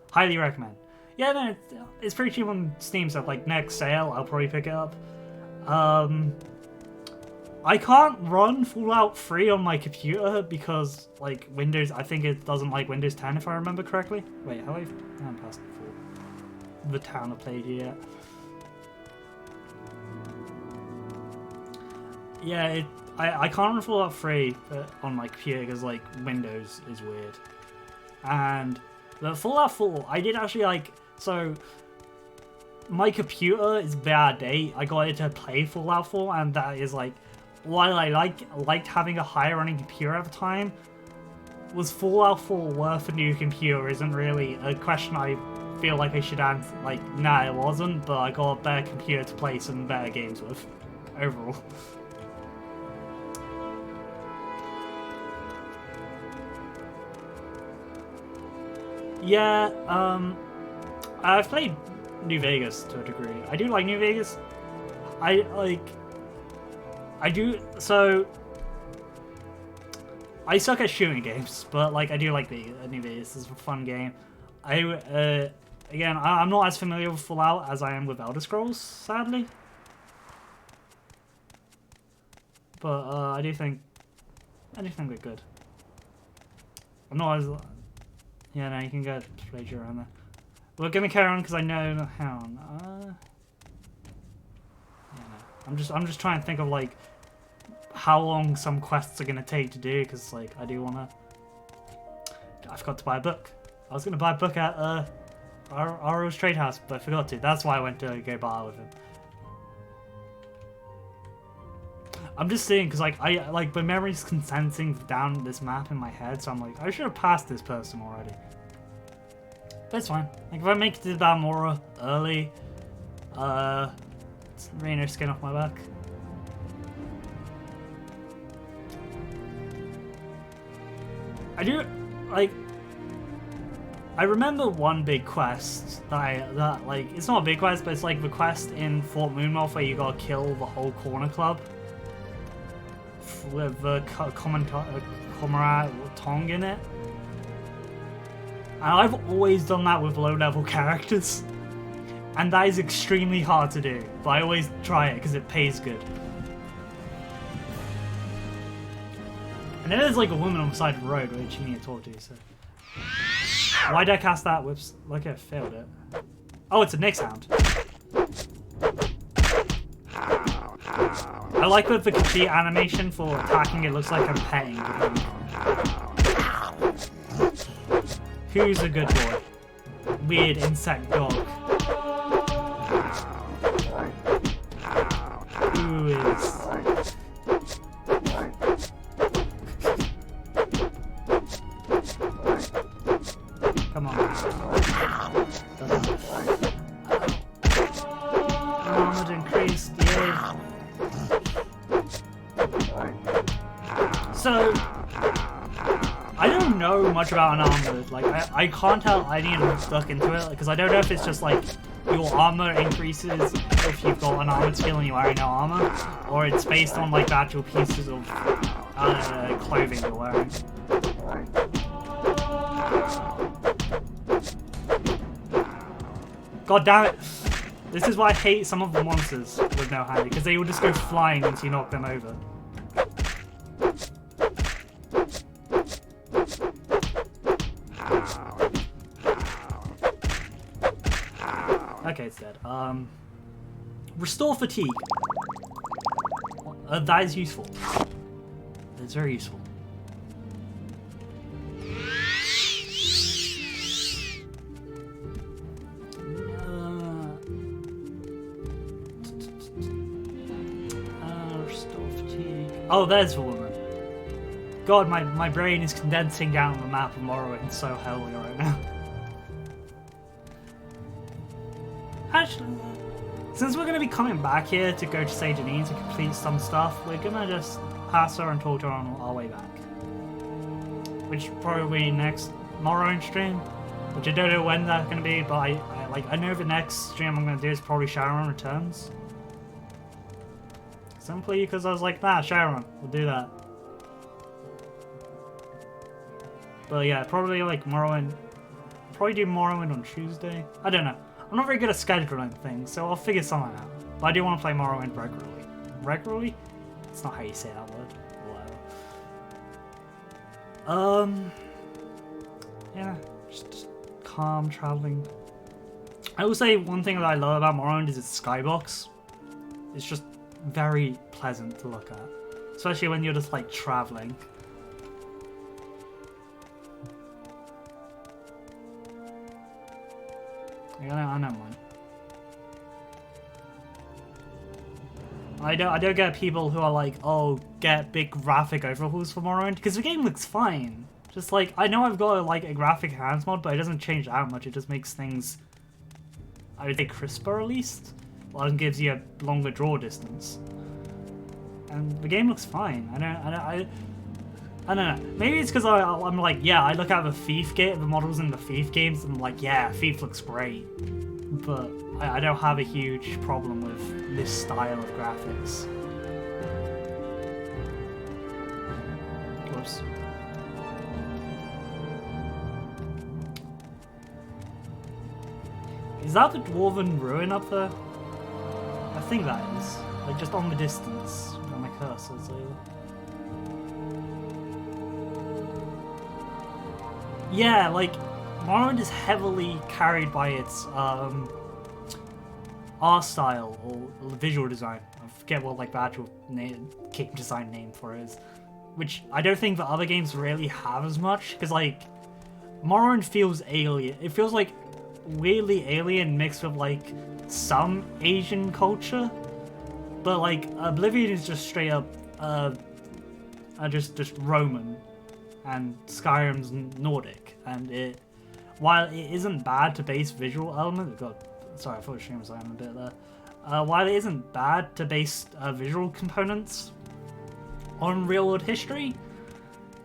Highly recommend. Yeah, no, it's pretty cheap on Steam stuff. Like, next sale, I'll probably pick it up. I can't run Fallout 3 on my computer because, like, Windows, I think it doesn't like Windows 10 if I remember correctly. Wait, I haven't passed the town I played yet. Yeah, I can't run Fallout 3 on my computer because, like, Windows is weird. And the Fallout 4, I did actually, like, so... My computer is bad date. I got it to play Fallout 4, and that is, like... While I liked having a higher running computer at the time, was Fallout 4 worth a new computer isn't really a question I feel like I should answer. Like, nah, it wasn't, but I got a better computer to play some better games with, overall. Yeah, I've played New Vegas to a degree. I do like New Vegas. So I suck at shooting games, but like I do like the New Vegas. It's a fun game. Again, I'm not as familiar with Fallout as I am with Elder Scrolls, sadly. But I do think they're good. I'm not as yeah, no, you can get Flager around there. We're gonna carry on because I know how. Yeah, no. I'm just trying to think of like how long some quests are gonna take to do, because like I do wanna. I forgot to buy a book. I was gonna buy a book at Aro's Trade House, but I forgot to. That's why I went to go bar with him. I'm just saying, because like my memory's consenting down this map in my head, so I'm like, I should have passed this person already. But it's fine. Like if I make it to Balmora early, it's Rainer skin off my back. I do like. I remember one big quest that like it's not a big quest, but it's like the quest in Fort Moonmouth where you gotta kill the whole corner club with the comrade Tong in it. And I've always done that with low-level characters. And that is extremely hard to do, but I always try it because it pays good. And then there's like a woman on the side of the road which you need to talk to, so... Why did I cast that? Whoops. Like I failed it. Oh, it's a Nick sound. I like with the cheat animation for attacking, it looks like I'm petting. Who's a good boy? Weird insect dog. Who is... Come on. Armored increased, yay. So, I don't know much about an armored. Like, I can't tell. I need to look into it because I don't know if it's just like your armor increases if you've got an armored skill and you're wearing no armor, or it's based on like the actual pieces of clothing you're wearing. God damn it! This is why I hate some of the monsters with no hand, because they will just go flying once you knock them over. Okay, it's dead. Restore fatigue. That is useful. It's very useful. Restore fatigue. Oh, there's the woman. God, my brain is condensing down the map of Morrowind so heavily right now. Actually, since we're going to be coming back here to go to St. Denis to complete some stuff, we're going to just pass her and talk to her on our way back. Which probably next Morrowind stream, which I don't know when that's going to be, but I know the next stream I'm going to do is probably Shadowrun Returns. Simply because I was like, nah, Shadowrun, we'll do that. But yeah, probably like Morrowind, probably do Morrowind on Tuesday. I don't know. I'm not very good at scheduling things, so I'll figure something out. But I do want to play Morrowind regularly. Regularly? That's not how you say that word. Whatever. Yeah, just calm traveling. I will say one thing that I love about Morrowind is its skybox. It's just very pleasant to look at, especially when you're just like traveling. I don't mind. I don't get people who are like, oh, get big graphic overhauls for Morrowind, because the game looks fine. Just like, I know I've got like a graphic enhanced mod, but it doesn't change that much. It just makes things, I would say, crisper at least. Well, it gives you a longer draw distance. And the game looks fine. I don't know. Maybe it's because I'm like, yeah, I look at the Thief game, the models in the Thief games, and I'm like, yeah, Thief looks great. But I don't have a huge problem with this style of graphics. Whoops. Is that the Dwarven Ruin up there? I think that is. Like, just on the distance where my cursor is over. Yeah, like, Morrowind is heavily carried by its art style or visual design. I forget what like the actual game design name for it is, which I don't think the other games really have as much, because like Morrowind feels alien. It feels like weirdly alien mixed with like some Asian culture, but like Oblivion is just straight up just Roman. And Skyrim's Nordic, and while it isn't bad to base visual elements, God, sorry, I thought the stream was on a bit there. While it isn't bad to base visual components on real world history,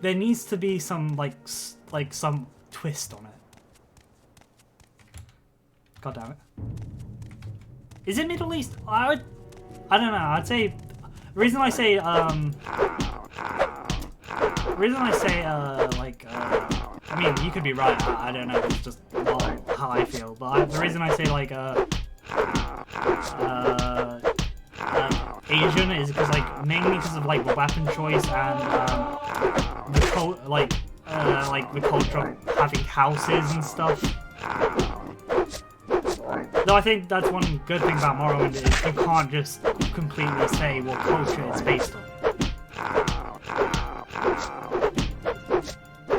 there needs to be some like some twist on it. God damn it! Is it Middle East? I don't know. I'd say the reason I say I mean, you could be right. I don't know. It's just how I feel. But the reason I say like Asian is because like mainly because of like the weapon choice and the the culture of having houses and stuff. Though I think that's one good thing about Morrowind is you can't just completely say what culture it's based on.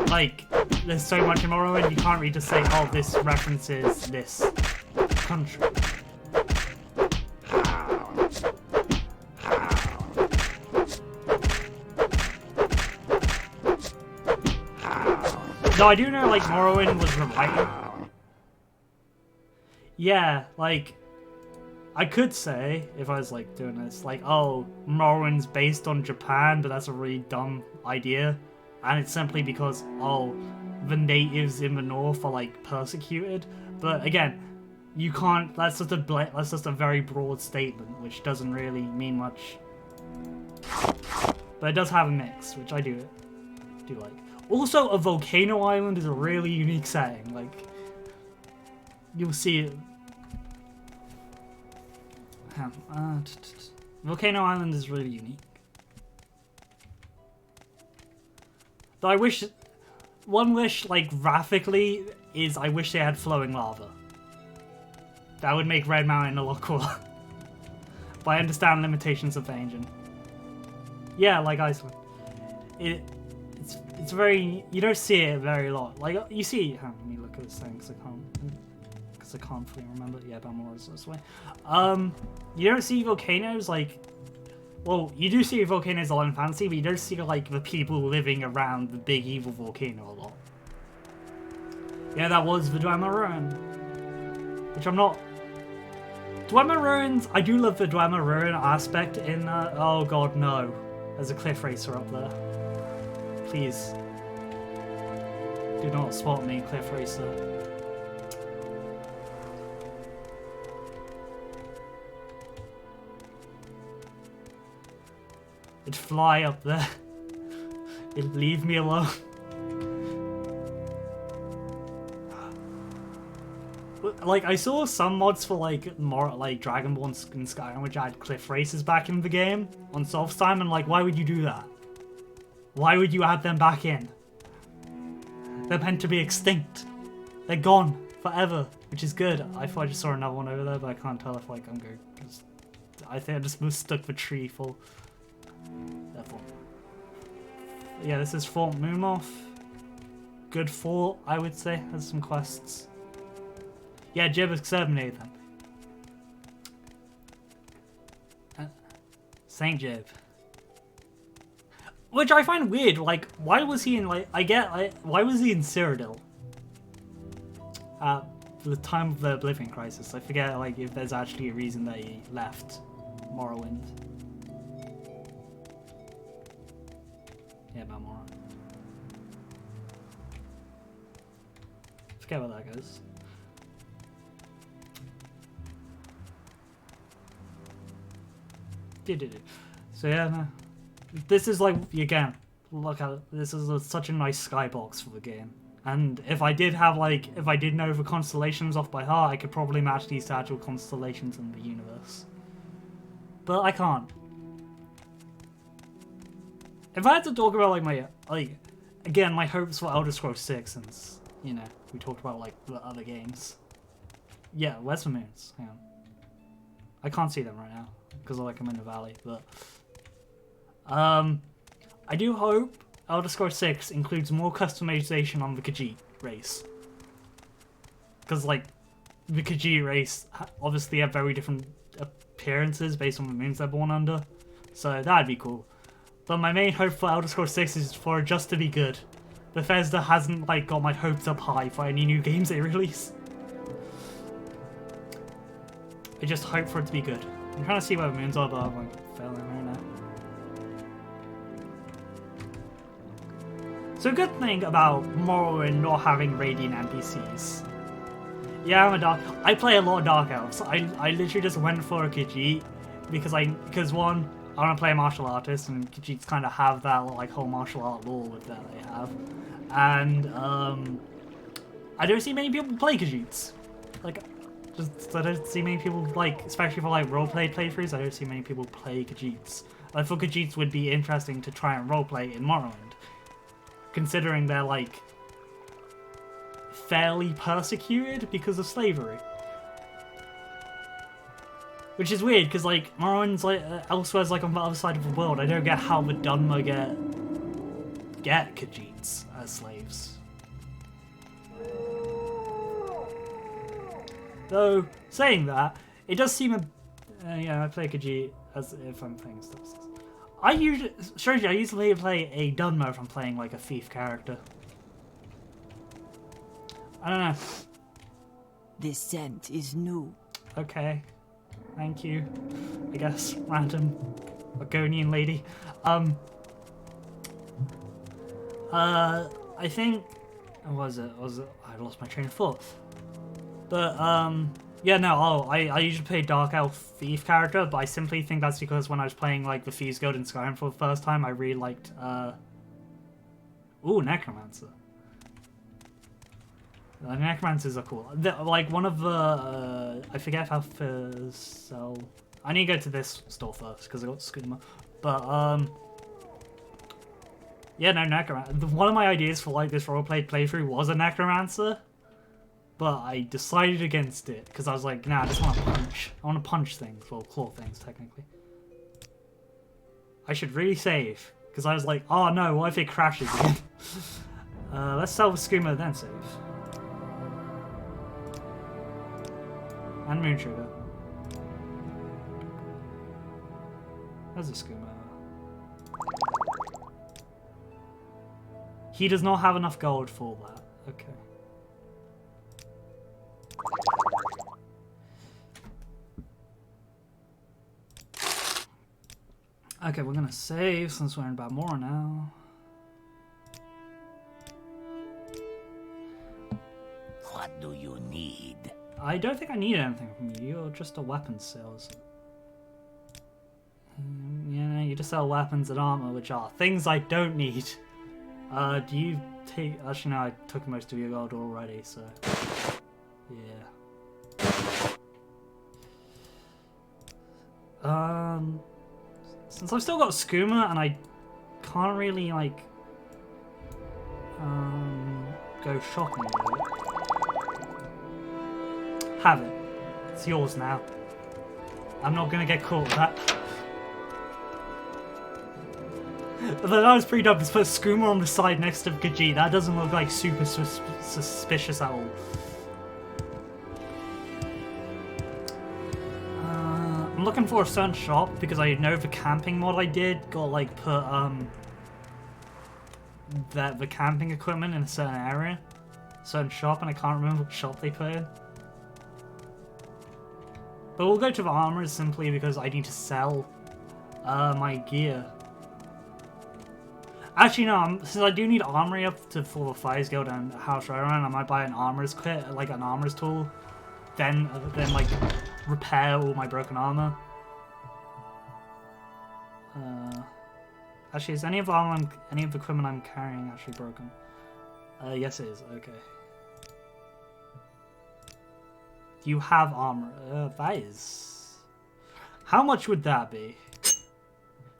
Like, there's so much in Morrowind, you can't really just say, oh, this references this country. Though I do know, like, Morrowind was rewriting. Yeah, like, I could say, if I was, like, doing this, like, oh, Morrowind's based on Japan, but that's a really dumb idea. And it's simply because, oh, the natives in the north are, like, persecuted. But, again, you can't, that's just a very broad statement, which doesn't really mean much. But it does have a mix, which I do like. Also, a volcano island is a really unique setting, like, you'll see it. Volcano Island is really unique. Though I wish... One wish, like, graphically, is I wish they had flowing lava. That would make Red Mountain a lot cooler. But I understand limitations of the engine. Yeah, like Iceland. It's very... You don't see it very lot. Like, you see... Let me look at this thing, because I can't fully remember. Yeah, Aerelorn is this way. You don't see volcanoes, like... Well, you do see volcanoes a lot in fantasy, but you don't see, like, the people living around the big evil volcano a lot. Yeah, that was the Dwemer Ruin. Which I'm not... Dwemer Ruins, I do love the Dwemer Ruin aspect in that. Oh god, no. There's a cliff racer up there. Please. Do not spot me, cliff racer. It'd fly up there. It'd leave me alone. Like, I saw some mods for, like, more, like, Dragonborn and Skyrim, which had cliff races back in the game on Soft Time, and, like, why would you do that? Why would you add them back in? They're meant to be extinct. They're gone forever, which is good. I thought I just saw another one over there, but I can't tell if, like, I'm going. I think I just mistook the tree for. Therefore. Yeah, this is Fort Moomoth. Good fort, I would say. Has some quests. Yeah, Jib exterminated them. Saint Jib. Which I find weird, like, why was he in, like, why was he in Cyrodiil? At the time of the Oblivion Crisis. I forget, like, if there's actually a reason that he left Morrowind. Yeah, about Morrowind. Forget where that goes. So yeah, no. This is like, again, look at it. This is such a nice skybox for the game. And if I did have, like, if I did know the constellations off by heart, I could probably match these to actual constellations in the universe. But I can't. If I had to talk about, like, my, like, again, my hopes for Elder Scrolls 6, since, you know, we talked about, like, the other games. Yeah, where's the moons? Hang on. I can't see them right now, because, like, I'm in the valley, but... I do hope Elder Scrolls 6 includes more customization on the Khajiit race. Because, like, the Khajiit race obviously have very different appearances based on the moons they're born under. So that'd be cool. But my main hope for Elder Scrolls 6 is for it just to be good. Bethesda hasn't, like, got my hopes up high for any new games they release. I just hope for it to be good. I'm trying to see where the moons are, but I'm, like, failing right now. So a good thing about Morrowind not having Radiant NPCs. Yeah, I play a lot of Dark Elves. I literally just went for a Khajiit because one, I want to play a martial artist, and Khajiits kind of have that, like, whole martial art lore with that they have. And I don't see many people play Khajiits. Like, Just I don't see many people, like, especially for like roleplay playthroughs, I don't see many people play Khajiits. I thought Khajiits would be interesting to try and roleplay in Morrowind, considering they're like fairly persecuted because of slavery. Which is weird, because like Morrowind's like Elsweyr's like on the other side of the world. I don't get how the Dunmer get Khajiits as slaves. Though saying that, it does seem yeah, I play Khajiit as if I'm playing stuff. I usually play a Dunmer if I'm playing like a thief character. I don't know. This scent is new. Okay. Thank you. I guess. Random Argonian lady. I think... Was it? I lost my train of thought. But, yeah, no, I usually play Dark Elf Thief character, but I simply think that's because when I was playing, like, the Thieves Guild in Skyrim for the first time, I really liked, Ooh, Necromancer. Necromancers are cool. Like, one of the... I forget how to sell... I need to go to this store first, because I got Skooma. But, yeah, no, Necromancer. One of my ideas for, like, this roleplay playthrough was a Necromancer. But I decided against it, because I was like, nah, I just want to punch. I want to punch things. Well, claw things, technically. I should really save, because I was like, oh no, what if it crashes again? Let's sell the Skooma, then save. And moon sugar. There's a skooma. He does not have enough gold for that. Okay. Okay, we're gonna save since we're in about more now. What do you need? I don't think I need anything from you. You're just a weapons sales. Yeah, you just sell weapons and armor, which are things I don't need. Do you take... Actually, no, I took most of your gold already, so... Yeah. Since I've still got skooma and I can't really, like... go shopping with it. Have it. It's yours now. I'm not gonna get caught with that. But that was pretty dumb. Just put skooma on the side next to Khajiit. That doesn't look like super suspicious at all. I'm looking for a certain shop because I know the camping mod I did got like put the camping equipment in a certain area, certain shop, and I can't remember what shop they put in. But we'll go to the armor simply because I need to sell my gear. Actually, no, since I do need armory up to for the Fires Guild and House Aerelorn, I might buy an armorer's kit, like an armorer's tool, then like repair all my broken armor. Actually, is any of the equipment I'm carrying actually broken? Yes, it is. Okay. You have armor. That is... How much would that be?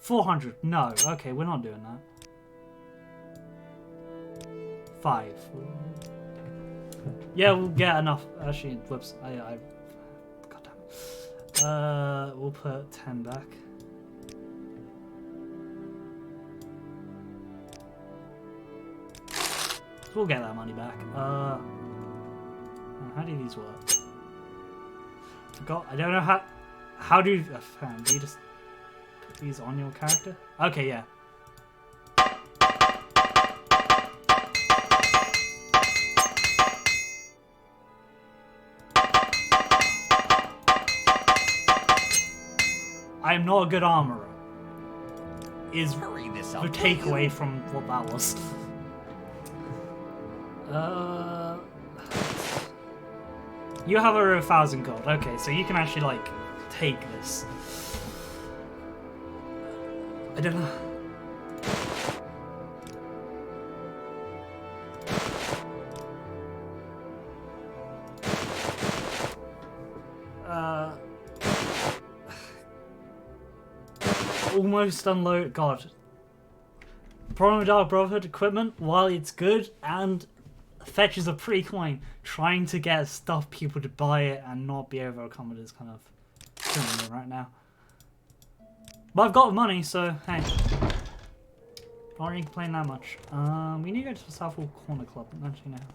400. No. Okay, we're not doing that. 5. Yeah, we'll get enough. Actually, whoops. God damn it. We'll put 10 back. We'll get that money back. How do these work? Forgot. I don't know how do you just put these on your character? Okay, yeah. I am not a good armorer. Is the takeaway from what that was. You have over 1,000 gold. Okay, so you can actually, like, take this. I don't know. Almost unload. God. The problem with Dark Brotherhood equipment, while it's good and fetches a pretty coin, trying to get stuff people to buy it and not be over accommodated is kind of killing me right now. But I've got the money, so hey. Not really complaining that much. We need to go to the Southwall Corner Club, actually now.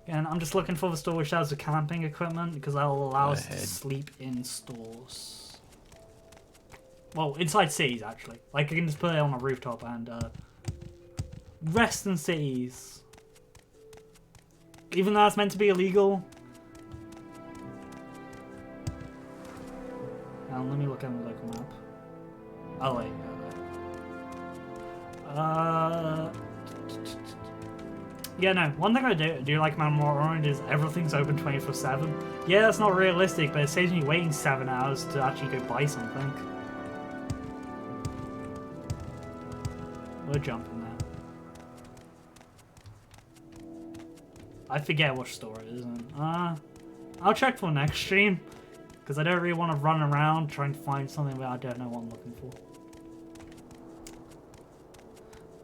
Again, I'm just looking for the store which has the camping equipment because that will allow us to sleep in stores. Well, inside cities actually. Like I can just put it on a rooftop and rest in cities. Even though it's meant to be illegal. Now let me look at the local map. Oh wait, yeah, no. One thing I do like about Morrowind is everything's open 24/7. Yeah, that's not realistic, but it saves me waiting 7 hours to actually go buy something. We're jumping there. I forget which store it is. I'll check for next stream because I don't really want to run around trying to find something where I don't know what I'm looking for.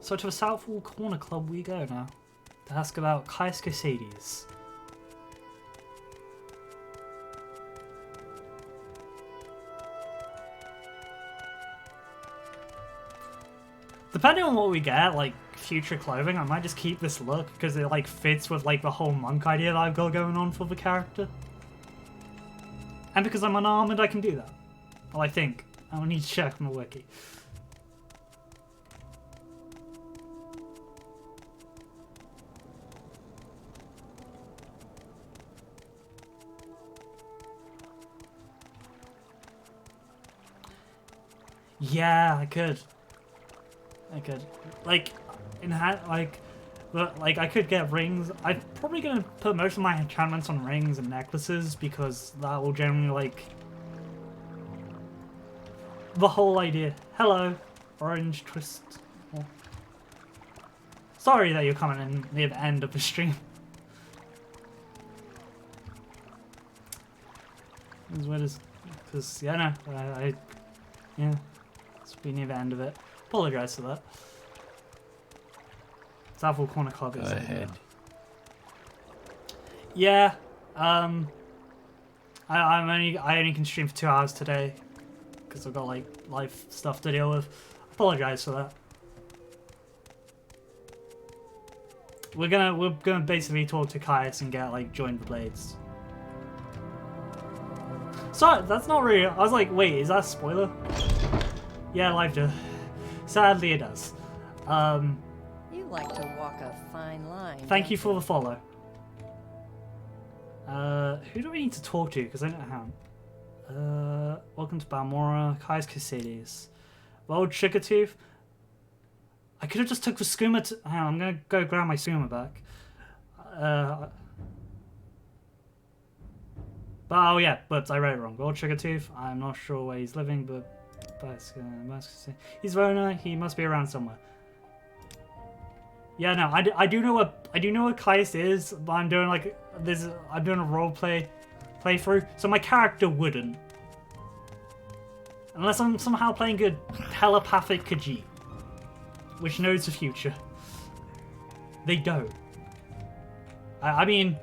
So to the Southwall Corner Club we go now, to ask about Caius Casades. Depending on what we get, like future clothing, I might just keep this look because it like fits with like the whole monk idea that I've got going on for the character. And because I'm unarmored, I can do that. Well, I think. I'll need to check on the wiki. Yeah, I could. Like, I could get rings. I'm probably gonna put most of my enchantments on rings and necklaces because that will generally like the whole idea. Hello, Orange Twist. Oh. Sorry that you're coming in near the end of the stream. As well as, because yeah, no, yeah. Be near the end of it. Apologise for that. Southwall Corner Club is ahead. Yeah. I only can stream for 2 hours today because I've got like life stuff to deal with. Apologise for that. We're gonna basically talk to Caius and get like join the blades. Sorry, that's not really. I was like, wait, is that a spoiler? Yeah, life does. Sadly, it does. You like to walk a fine line. Thank you for the follow. Who do we need to talk to? Because I don't know how. Welcome to Balmora. Caius Casades. Old Chickertooth. I could have just took the skooma to... Hang on, I'm going to go grab my skooma back. But, oh yeah, but I read it wrong. Old Chickertooth. I'm not sure where he's living, but... He's Rona. He must be around somewhere. Yeah, no, I do know what Caius is, but I'm doing like this. I'm doing a role playthrough, so my character wouldn't, unless I'm somehow playing good telepathic Khajiit, which knows the future. They don't. I mean,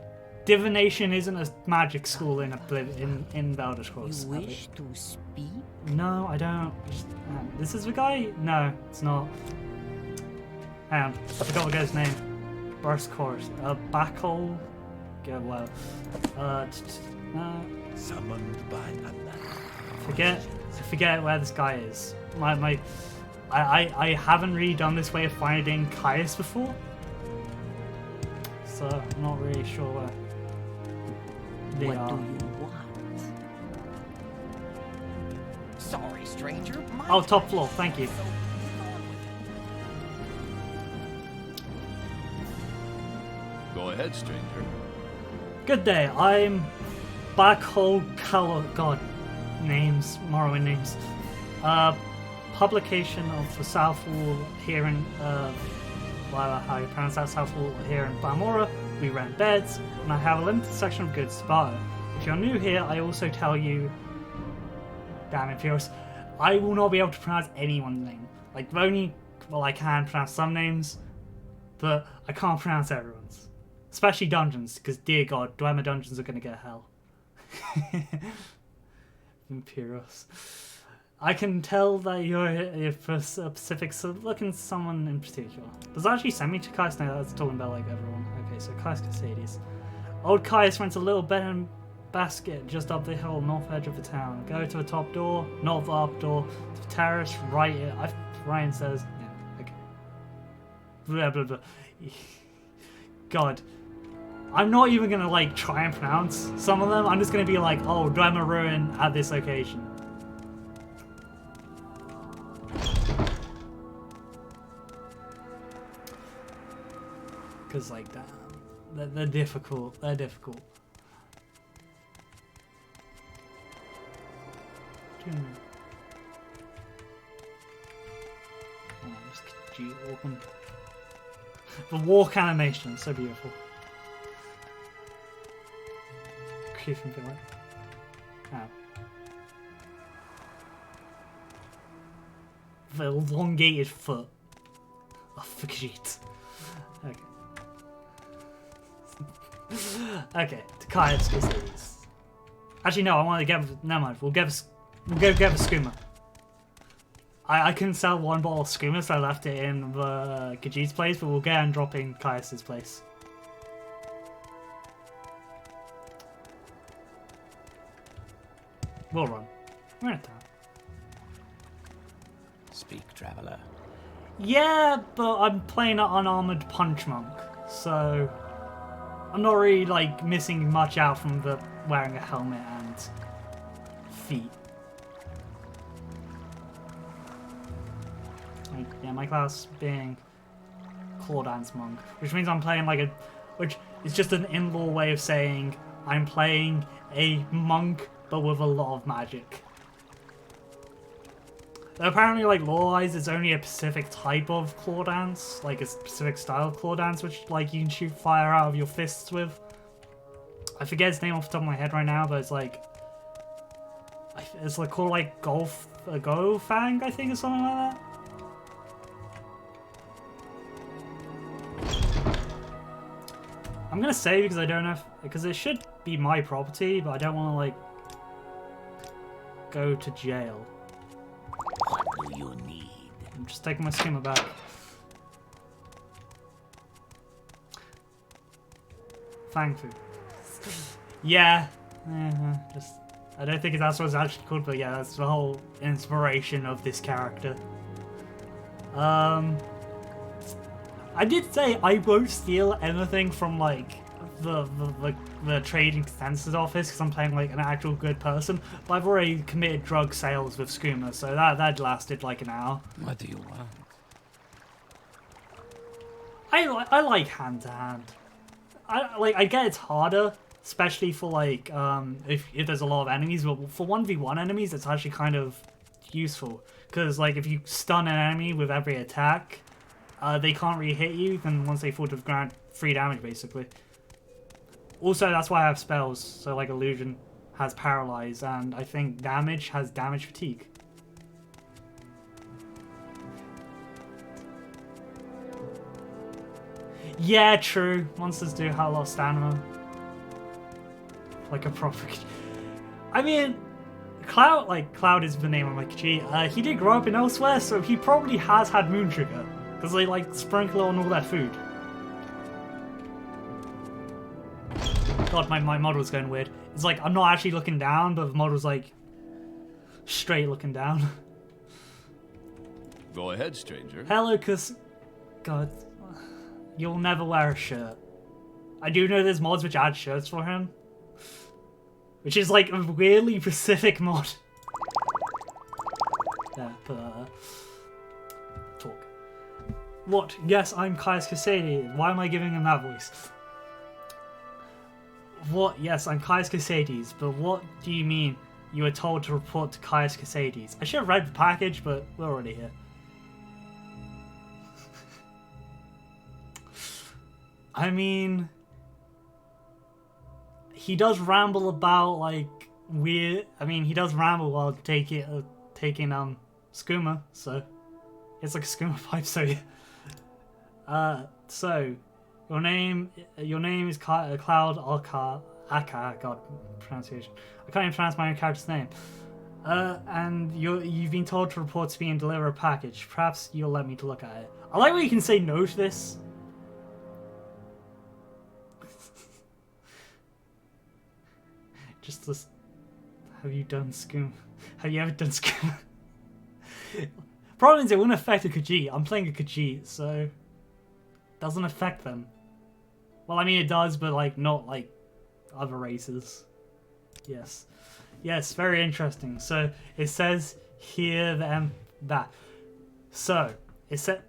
divination isn't a magic school in Elder Scrolls. You wish to speak? No, I don't. This is the guy? No, it's not. Hang on, I forgot the guy's name. Burst course. Backhole. Go well. Summoned by another. Forget where this guy is. I haven't really done this way of finding Caius before, so I'm not really sure where they what are. do you want? Sorry, stranger. Oh, top floor. Thank you. Go ahead, stranger. Good day. I'm Backhole Color. God, names, Morrowind names. Publication of the Southwall here in how you pronounce that, Southwall here in Balmora. We rent beds, and I have a limited section of goods to buy. If you're new here, I also tell you, damn Imperials, I will not be able to pronounce anyone's name. Like, I can pronounce some names, but I can't pronounce everyone's. Especially dungeons, because dear God, Dwemer dungeons are going to get hell. Imperials. I can tell that you're for a specific, so looking someone in particular. Does that actually send me to Caius? No, that's talking about like everyone. Okay, so Caius Casades. Old Caius rents a little bed and basket just up the hill, north edge of the town. Go to the top door, not the up door, to the terrace, right here. Ryan says, yeah, okay. Blah, blah, blah. God. I'm not even gonna like try and pronounce some of them. I'm just gonna be like, oh, Dwemer Ruin at this location. Because like, damn, they're difficult. They're difficult. Oh, just G walking. The walk animation, so beautiful. Creeping feel like. Oh. The elongated foot. Oh, forget. Okay. Okay, to Caius Casades. Actually, no, I want to get. Never mind. We'll go get the skooma. I couldn't sell one bottle of skooma, so I left it in the Khajiit's place, but we'll get and drop in Caius's place. We'll run. We're in town. Speak, traveler. Yeah, but I'm playing an unarmored punch monk, so I'm not really like missing much out from the wearing a helmet and feet. Like, yeah, my class being Claw Dance Monk, which means I'm playing like which is just an in-law way of saying I'm playing a monk but with a lot of magic. Apparently, like, lore-wise, it's only a specific type of claw dance, like a specific style of claw dance, which, like, you can shoot fire out of your fists with. I forget its name off the top of my head right now, but it's like called like Go Fang, I think, or something like that. I'm gonna say because I don't know because it should be my property, but I don't want to like go to jail. What do you need? I'm just taking my skimmer back. Fang food. Yeah. Just I don't think that's what it's actually called, but yeah, that's the whole inspiration of this character. I did say I won't steal anything from like the trading consensus office because I'm playing like an actual good person, but I've already committed drug sales with Skooma, so that lasted like an hour. What do you want? I like hand to hand. I get it's harder, especially for like if there's a lot of enemies, but for 1v1 enemies it's actually kind of useful because like if you stun an enemy with every attack, they can't really hit you, then once they fall to the ground, free damage basically. Also, that's why I have spells, so like Illusion has Paralyze, and I think Damage has Damage Fatigue. Yeah, true. Monsters do have a lot of stamina. Like a proper... I mean, Cloud is the name of my Khajiit. He did grow up in Elsweyr, so he probably has had Moon Trigger, because they like sprinkle on all their food. God, my model's going weird. It's like, I'm not actually looking down, but the model's like, straight looking down. Go ahead, stranger. Hello, God, you'll never wear a shirt. I do know there's mods which add shirts for him. Which is like a weirdly specific mod. Yeah, but, talk. What? Yes, I'm Caius Casades. Why am I giving him that voice? What? Yes, I'm Caius Casades, but what do you mean you were told to report to Caius Casades? I should have read the package, but we're already here. I mean... he does ramble about like weird. I mean, he does ramble while taking skooma, so it's like a skooma vibe. So yeah. So your name is Cloud Akar. God, pronunciation. I can't even pronounce my own character's name. And you've been told to report to me and deliver a package. Perhaps you'll let me to look at it. I like when you can say no to this. Just this. Have you done skooma? Have you ever done skooma? Problem is, it wouldn't affect a Khajiit. I'm playing a Khajiit, so it doesn't affect them. Well, I mean, it does, but like not like other races. Yes. Yes, very interesting. So it says here that. So it said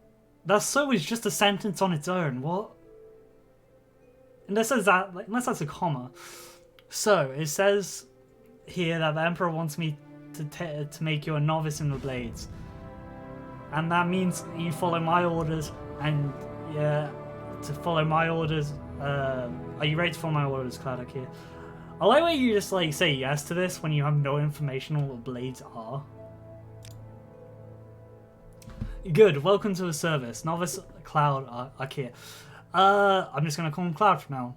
that so is just a sentence on its own. What? Unless says that, like, unless that's a comma. So it says here that the Emperor wants me to make you a novice in the blades, and that means you follow my orders. And yeah, to follow my orders. Are you ready to follow my orders, Cloud here? I like when you just like say yes to this when you have no information on what blades are. Good, welcome to the service. Novice Cloud Akir. I'm just gonna call him Cloud from now.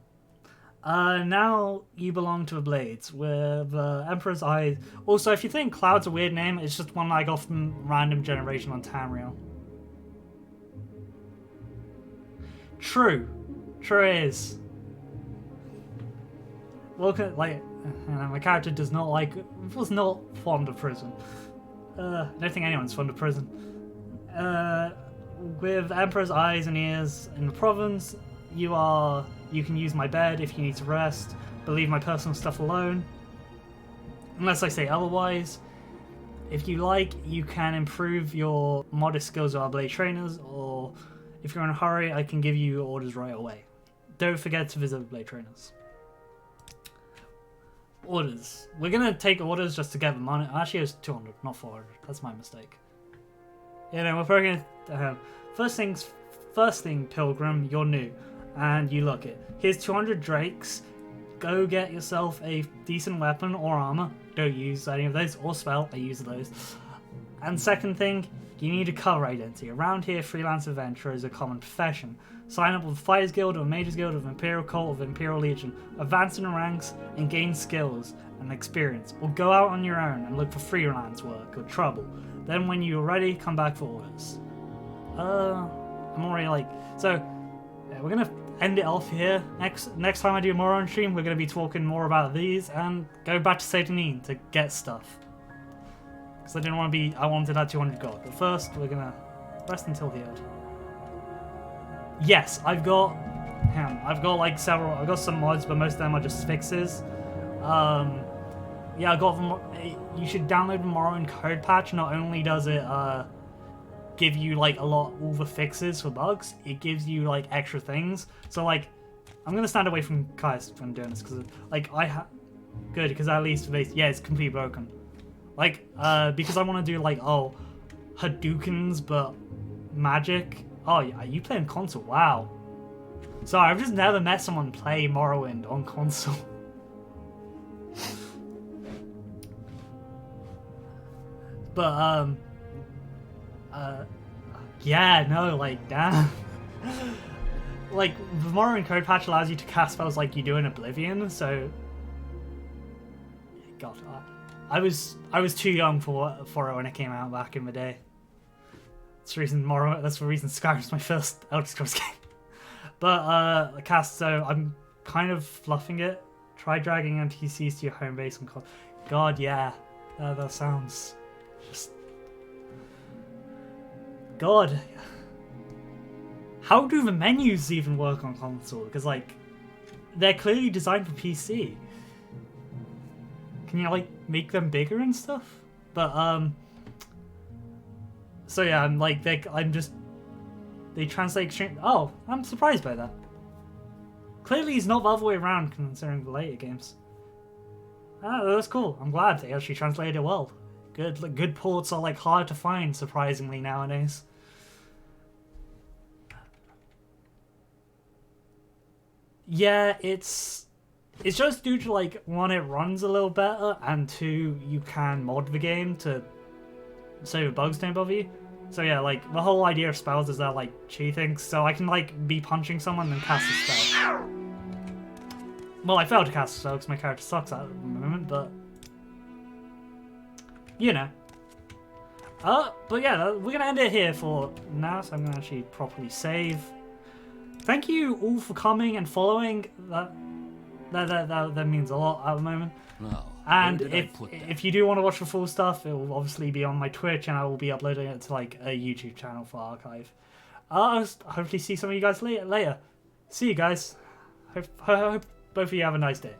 Now you belong to the blades with the Emperor's eyes. Also, if you think Cloud's a weird name, it's just one I got from random generation on Tamriel. True it is. Welcome, like, my character was not fond of prison. I don't think anyone's fond of prison. With Emperor's eyes and ears in the province, you can use my bed if you need to rest, but leave my personal stuff alone. Unless I say otherwise. If you like, you can improve your modest skills with our blade trainers, or if you're in a hurry, I can give you orders right away. Don't forget to visit the blade trainers. Orders. We're gonna take orders just to get the money. Actually, it was 200, not 400. That's my mistake. Yeah, no, we're probably gonna. First thing, Pilgrim, you're new, and you look it. Here's 200 drakes. Go get yourself a decent weapon or armor. Don't use any of those, or spell. I use those. And second thing, you need a cover identity. Around here, freelance adventurer is a common profession. Sign up with Fighters Guild or Mages Guild of Imperial Cult of Imperial Legion, advance in the ranks, and gain skills and experience, or go out on your own and look for freelance work or trouble. Then when you're ready, come back for orders. I'm already like... So, yeah, we're gonna end it off here. Next time I do a Morrowind stream, we're gonna be talking more about these and go back to Satanin to get stuff. Because I wanted that 200 gold. But first, we're gonna rest until the end. Yes, I've got like several. I've got some mods, but most of them are just fixes. Yeah, I got them. You should download the Morrowind code patch. Not only does it give you like all the fixes for bugs, it gives you like extra things. So like, I'm gonna stand away from Kai's when doing this because like good because at least it's completely broken. Like because I want to do like Hadoukens but magic. Oh, yeah, you play on console? Wow. Sorry, I've just never met someone play Morrowind on console. But, yeah, no, like, damn. Like, the Morrowind code patch allows you to cast spells like you do in Oblivion, so... God, I was too young for it when it came out back in the day. That's the reason Skyrim's my first Elder Scrolls game. But cast, so I'm kind of fluffing it. Try dragging NPCs to your home base on console. God, yeah, that sounds just. God, how do the menus even work on console? Because like, they're clearly designed for PC. Can you like make them bigger and stuff? But so yeah, they translate extreme. Oh, I'm surprised by that. Clearly, it's not the other way around considering the later games. Ah, that's cool. I'm glad they actually translated it well. Good ports are like hard to find, surprisingly nowadays. Yeah, it's it's just due to like, one, it runs a little better, and two, you can mod the game to so the bugs don't bother you. So yeah, like the whole idea of spells is that like cheating, so I can like be punching someone and cast a spell. Well, I failed to cast a spell because my character sucks at the moment, but you know. But yeah, we're gonna end it here for now, so I'm gonna actually properly save. Thank you all for coming and following. That means a lot at the moment. No. And if you do want to watch the full stuff, it will obviously be on my Twitch, and I will be uploading it to like a YouTube channel for archive. I'll hopefully see some of you guys later. See you guys. Hope both of you have a nice day.